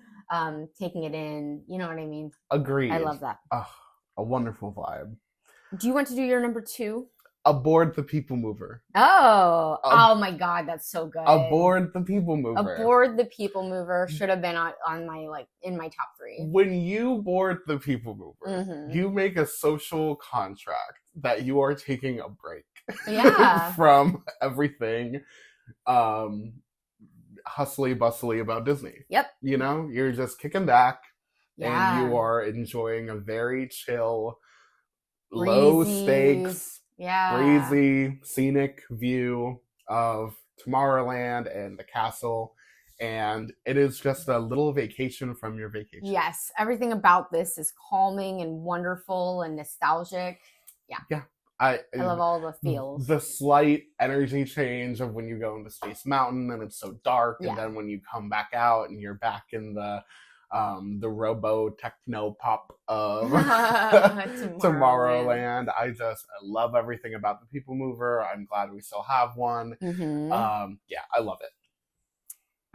Taking it in. You know what I mean? Agreed. I love that. A wonderful vibe. Do you want to do your number 2? Aboard the People Mover. Oh my God, that's so good. Aboard the People Mover. Aboard the People Mover should have been on my in my top 3. When you board the People Mover, you make a social contract that you are taking a break. Yeah. From everything hustly bustly about Disney. Yep. You're just kicking back and you are enjoying a very chill, low stakes, breezy, scenic view of Tomorrowland and the castle, and it is just a little vacation from your vacation. Yes, everything about this is calming and wonderful and nostalgic. Yeah. I love all the feels. The slight energy change of when you go into Space Mountain and it's so dark, Yeah. and then when you come back out and you're back in the robo techno pop of Tomorrowland. I love everything about the People Mover. I'm glad we still have one. Yeah, I love it.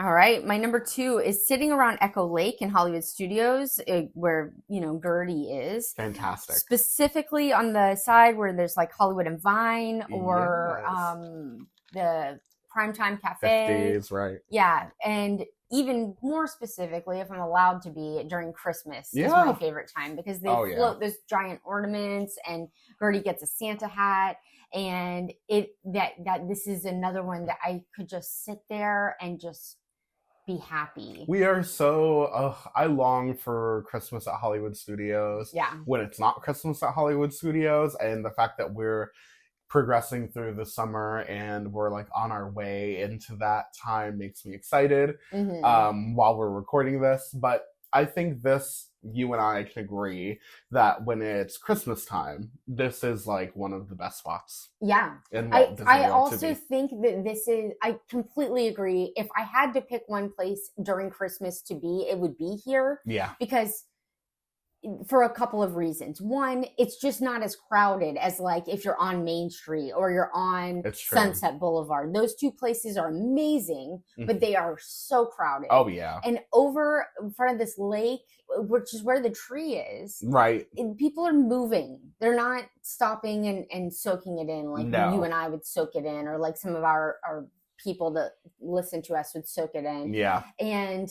All right, my number 2 is sitting around Echo Lake in Hollywood Studios, where Gertie is. Fantastic. Specifically on the side where there's like Hollywood and Vine, or the Primetime Cafe. 50s, right? Yeah, and even more specifically, if I'm allowed to be, during Christmas is my favorite time, because they float those giant ornaments, and Gertie gets a Santa hat, and that this is another one that I could just sit there and just be happy. We are so I long for Christmas at Hollywood Studios. Yeah. When it's not Christmas at Hollywood Studios, and the fact that we're progressing through the summer and we're like on our way into that time makes me excited while we're recording this. But I think you and I can agree that when it's Christmas time, this is like one of the best spots. Yeah. In Walt Disney World I also think that I completely agree. If I had to pick one place during Christmas to be, it would be here. Yeah. Because for a couple of reasons. One, it's just not as crowded as like if you're on Main Street or you're on Sunset Boulevard. Those two places are amazing, but they are so crowded. Oh, yeah. And over in front of this lake, which is where the tree is, right? People are moving. They're not stopping and soaking it in like you and I would soak it in, or like some of our people that listen to us would soak it in. Yeah. And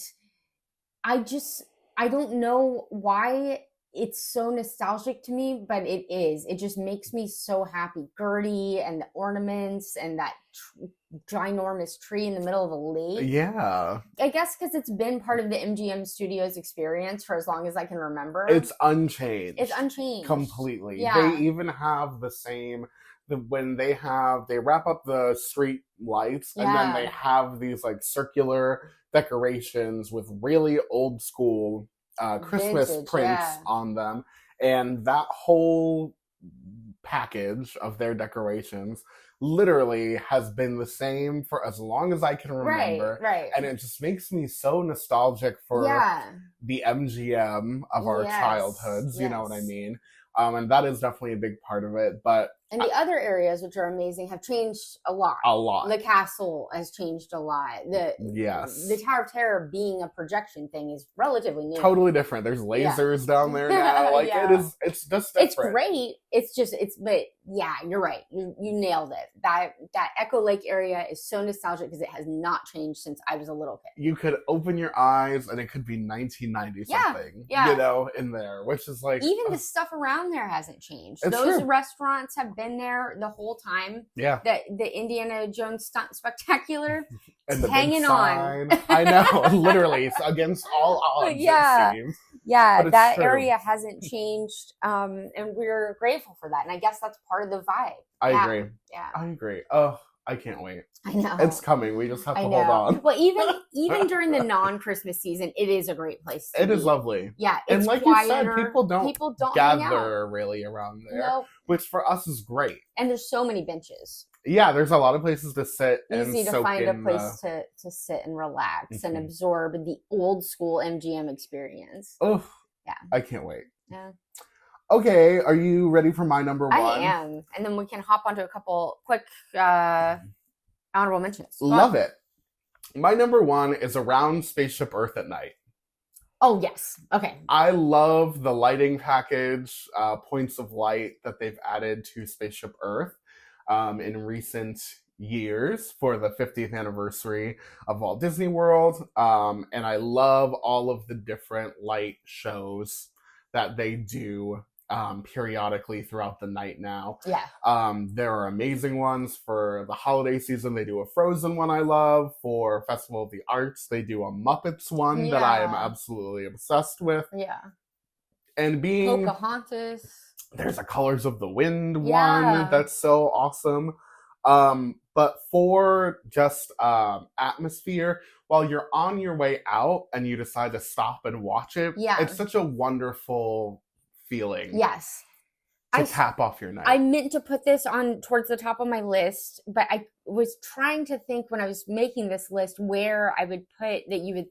I don't know why it's so nostalgic to me, but it is. It just makes me so happy. Gertie and the ornaments and that ginormous tree in the middle of a lake. Yeah. I guess because it's been part of the MGM Studios experience for as long as I can remember. It's unchanged. It's unchanged. Completely. Yeah. They even have the same... when they wrap up the street lights, and then they have these like circular decorations with really old school Christmas vintage, prints on them, and that whole package of their decorations literally has been the same for as long as I can remember. Right. And it just makes me so nostalgic for the MGM of our childhoods, you know what I mean? And that is definitely a big part of it. And the other areas, which are amazing, have changed a lot. A lot. The castle has changed a lot. The Tower of Terror being a projection thing is relatively new. Totally different. There's lasers down there now. Like it's just different. It's great. But yeah, you're right. You nailed it. That Echo Lake area is so nostalgic because it has not changed since I was a little kid. You could open your eyes and it could be 1990 something, you know, in there, which is like... Even the stuff around there hasn't changed. It's Those true. restaurants have been there the whole time. Yeah. The Indiana Jones Stunt Spectacular, and hanging on. I know, literally, it's against all odds. Yeah. It seems. Yeah, that true. area hasn't changed, and we're grateful for that. And I guess that's part of the vibe. I agree. Yeah, I agree. Oh, I can't wait. I know. It's coming. We just have to hold on. Well, even during the non-Christmas season, it is a great place to be. It is lovely. Yeah, it's and like quieter. you said, people don't gather really around there, nope. which for us is great. And there's so many benches. Yeah, there's a lot of places to sit and easy to soak find in a place to sit and relax and absorb the old school MGM experience. Oh, yeah, I can't wait. Yeah. Okay, are you ready for my number one? I am, and then we can hop onto a couple quick honorable mentions. Love it. My number one is around Spaceship Earth at night. Oh, yes. Okay. I love the lighting package, points of light that they've added to Spaceship Earth in recent years for the 50th anniversary of Walt Disney World. And I love all of the different light shows that they do periodically throughout the night now. Yeah. There are amazing ones for the holiday season. They do a Frozen one I love. For Festival of the Arts, they do a Muppets one that I am absolutely obsessed with. Yeah. And being Pocahontas. There's a Colors of the Wind one that's so awesome. but for just atmosphere, while you're on your way out and you decide to stop and watch it, it's such a wonderful feeling. Yes. To cap off your night. I meant to put this on towards the top of my list, but I was trying to think when I was making this list where I would put that you would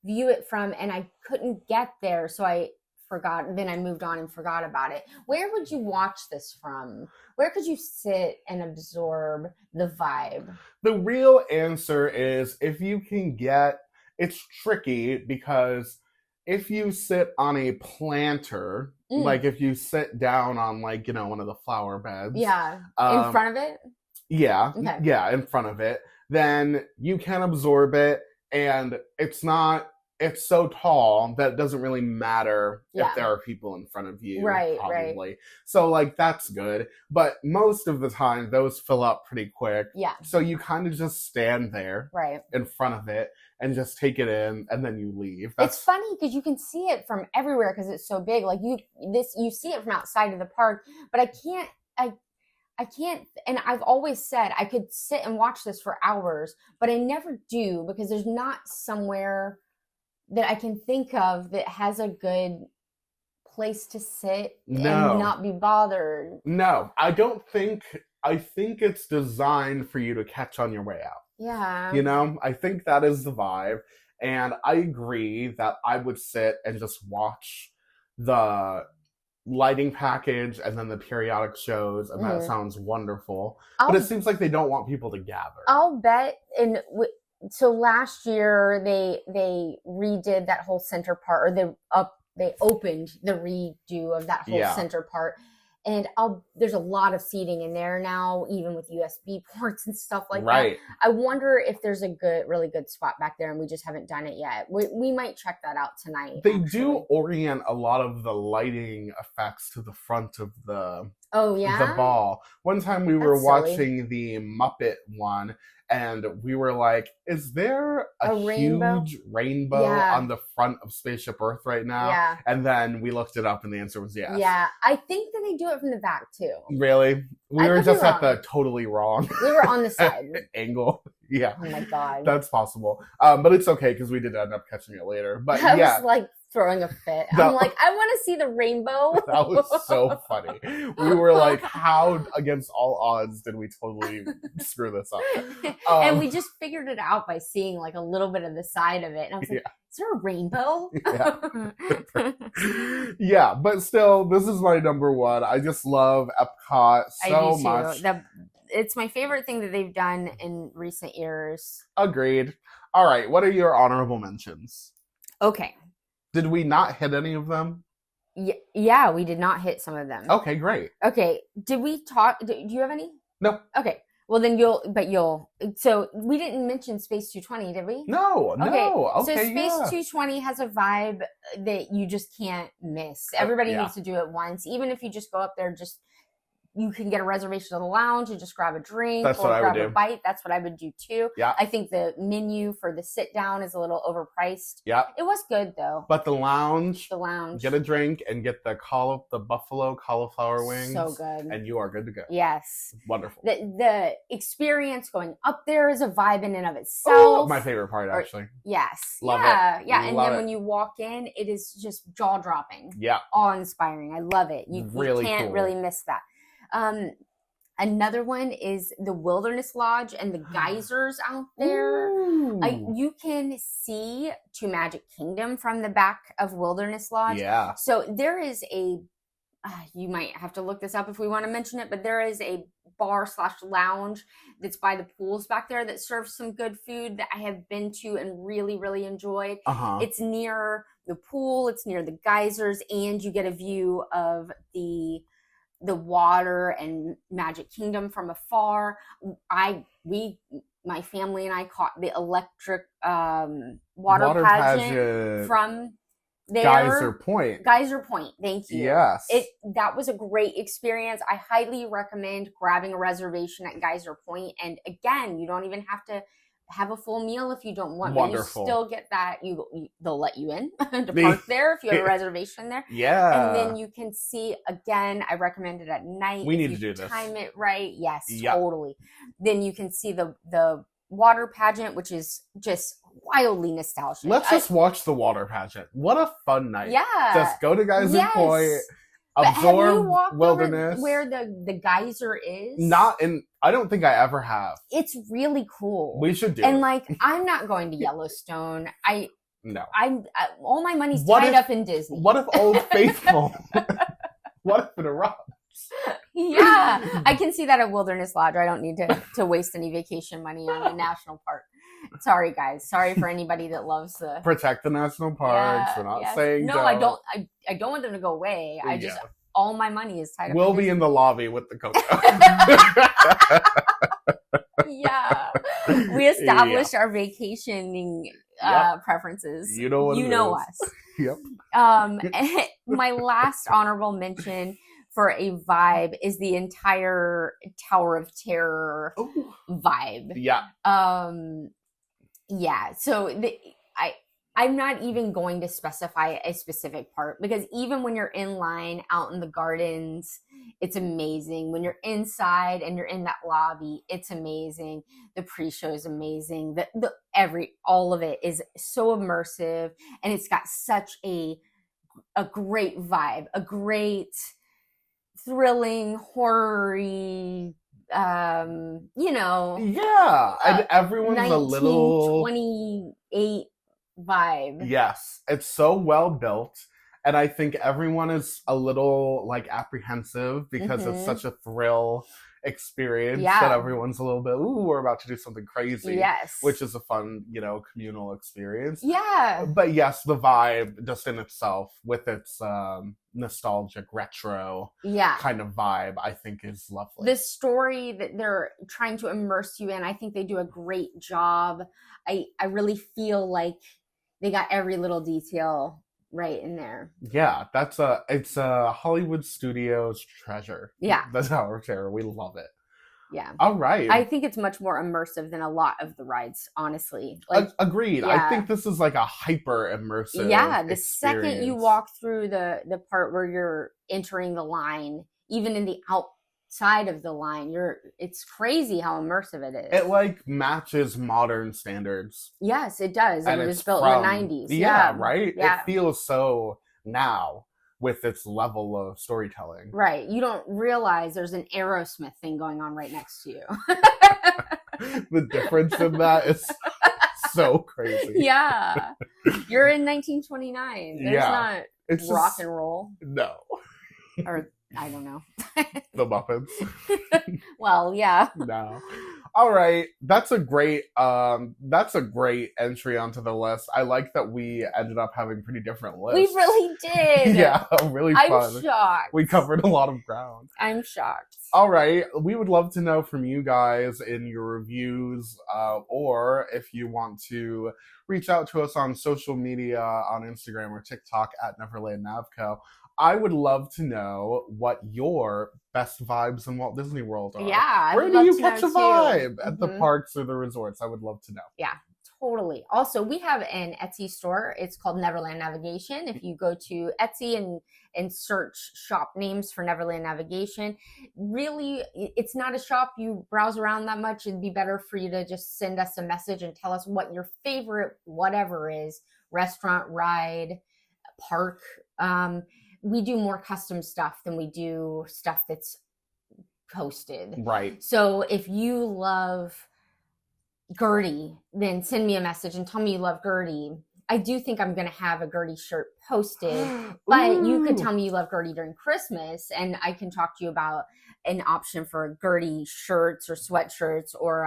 view it from, and I couldn't get there, so I forgot. Then I moved on and forgot about it. Where would you watch this from? Where could you sit and absorb the vibe? The real answer is if you can get, it's tricky because if you sit on a planter, like if you sit down on like, one of the flower beds. Yeah. In front of it? Yeah. Okay. Yeah, in front of it. Then you can absorb it, and it's so tall that it doesn't really matter if there are people in front of you. Right, probably. Right. So like that's good. But most of the time those fill up pretty quick. Yeah. So you kind of just stand there in front of it and just take it in, and then you leave. It's funny because you can see it from everywhere because it's so big. Like you see it from outside of the park, but I can't, and I've always said I could sit and watch this for hours, but I never do because there's not somewhere that I can think of that has a good place to sit and not be bothered. No, I think it's designed for you to catch on your way out. Yeah. I think that is the vibe. And I agree that I would sit and just watch the lighting package and then the periodic shows, and that sounds wonderful. But it seems like they don't want people to gather. I'll bet so last year they redid that whole center part, or they opened the redo of that whole center part. And there's a lot of seating in there now, even with USB ports and stuff like that. I wonder if there's a really good spot back there, and we just haven't done it yet. We might check that out tonight. They do orient a lot of the lighting effects to the front of the ball. One time we were watching the Muppet one, and we were like, is there a huge rainbow on the front of Spaceship Earth right now? Yeah. And then we looked it up, and the answer was yes. Yeah, I think that they do it from the back, too. Really? We were just at the totally wrong... We were on the side. angle. Yeah. Oh, my God. That's possible. But it's okay, because we did end up catching it later. But I was like throwing a fit. I'm like, I want to see the rainbow. That was so funny. We were like, how, against all odds, did we totally screw this up? And we just figured it out by seeing like a little bit of the side of it. And I was like, is there a rainbow? Yeah, but still, this is my number one. I just love Epcot so much. It's my favorite thing that they've done in recent years. Agreed. All right, what are your honorable mentions? Okay. Did we not hit any of them? Yeah, we did not hit some of them. Okay, great. Okay, did we talk? Do you have any? No. Okay, well then so we didn't mention Space 220, did we? No. Okay, so Space 220 has a vibe that you just can't miss. Everybody needs to do it once. Even if you just go up there, you can get a reservation at the lounge and just grab a drink grab a bite. That's what I would do too. Yeah. I think the menu for the sit down is a little overpriced. Yeah. It was good though. But the lounge. Get a drink and get the buffalo cauliflower wings. So good. And you are good to go. Yes. Wonderful. The experience going up there is a vibe in and of itself. Oh, my favorite part actually. Yes. Love it. Yeah. And then when you walk in, it is just jaw dropping. Yeah. Awe-inspiring. I love it. You can't really miss that. Another one is the Wilderness Lodge and the geysers out there. You can see to Magic Kingdom from the back of Wilderness Lodge. Yeah. So there is you might have to look this up if we want to mention it, but there is a bar/lounge that's by the pools back there that serves some good food that I have been to and really, really enjoyed. It's near the pool, it's near the geysers, and you get a view of the water and Magic Kingdom from afar. My family and I caught the electric water pageant from there. Geyser Point. Thank you. Yes. That was a great experience. I highly recommend grabbing a reservation at Geyser Point. And again, you don't even have to have a full meal if you don't want. Wonderful. But you still get that. They'll let you in to park there if you have a reservation there. Yeah. And then you can see, again, I recommend it at night. We need to do this. Time it right. Yes, Yep. totally. Then you can see the water pageant, which is just wildly nostalgic. Let's just watch the water pageant. What a fun night. Yeah. Just go to Geyser Point, But have you absorb walked wilderness. over where the geyser is? I don't think I ever have. It's really cool. We should do and it. like, I'm not going to Yellowstone. No. All my money's tied up in Disney. What if Old Faithful? What if it erupts? Yeah, I can see that at Wilderness Lodge. I don't need to waste any vacation money on a national park. Sorry, guys. Sorry for anybody that loves the Protect the national parks. We're not saying no. I don't. I don't want them to go away. I just all my money is tied up. We'll be in the lobby with the cocoa. Yeah, we established our vacationing preferences. You know what? You know us. Yep. My last honorable mention for a vibe is the entire Tower of Terror vibe. Yeah. Yeah. So I'm not even going to specify a specific part, because even when you're in line out in the gardens, it's amazing. When you're inside and you're in that lobby, it's amazing. The pre-show is amazing. All of it is so immersive, and it's got such a great vibe, a great thrilling, horror-y, and everyone's a little 1928 vibe. Yes, it's so well built, and I think everyone is a little like apprehensive because it's such a thrill experience that everyone's a little bit, we're about to do something crazy. Yes. Which is a fun, communal experience. Yeah. But yes, the vibe just in itself with its nostalgic retro kind of vibe, I think is lovely. The story that they're trying to immerse you in, I think they do a great job. I really feel like they got every little detail right in there. Yeah, it's a Hollywood Studios treasure. Yeah. The Tower of Terror. We love it. Yeah. All right. I think it's much more immersive than a lot of the rides, honestly. Agreed. Yeah. I think this is like a hyper immersive the second you walk through the part where you're entering the line, even in the outside of the line, it's crazy how immersive it is. It matches modern standards. Yes, it does. And it was built in the 90s. Yeah, right? Yeah. It feels so now with its level of storytelling. Right. You don't realize there's an Aerosmith thing going on right next to you. The difference in that is so crazy. Yeah. You're in 1929. There's not rock and roll. No. Or I don't know. The Muppets. Well, yeah. No. All right. That's a great entry onto the list. I like that we ended up having pretty different lists. We really did. Yeah, really fun. I'm shocked. We covered a lot of ground. I'm shocked. All right. We would love to know from you guys in your reviews, or if you want to reach out to us on social media, on Instagram or TikTok at Neverland Navco. I would love to know what your best vibes in Walt Disney World are. Yeah. Where do you catch a vibe at the parks or the resorts? I would love to know. Yeah, totally. Also, we have an Etsy store. It's called Neverland Navigation. If you go to Etsy and search shop names for Neverland Navigation, really, it's not a shop you browse around that much. It'd be better for you to just send us a message and tell us what your favorite whatever is, restaurant, ride, park. We do more custom stuff than we do stuff that's posted. Right. So if you love Gertie, then send me a message and tell me you love Gertie. I do think I'm going to have a Gertie shirt posted, but you could tell me you love Gertie during Christmas, and I can talk to you about an option for Gertie shirts or sweatshirts or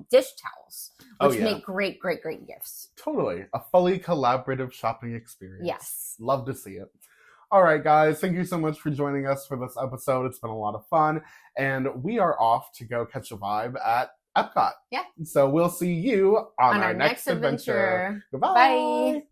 dish towels, which make great, great, great gifts. Totally. A fully collaborative shopping experience. Yes. Love to see it. All right, guys, thank you so much for joining us for this episode. It's been a lot of fun, and we are off to go catch a vibe at Epcot. Yeah. So we'll see you on our next adventure. Goodbye. Bye.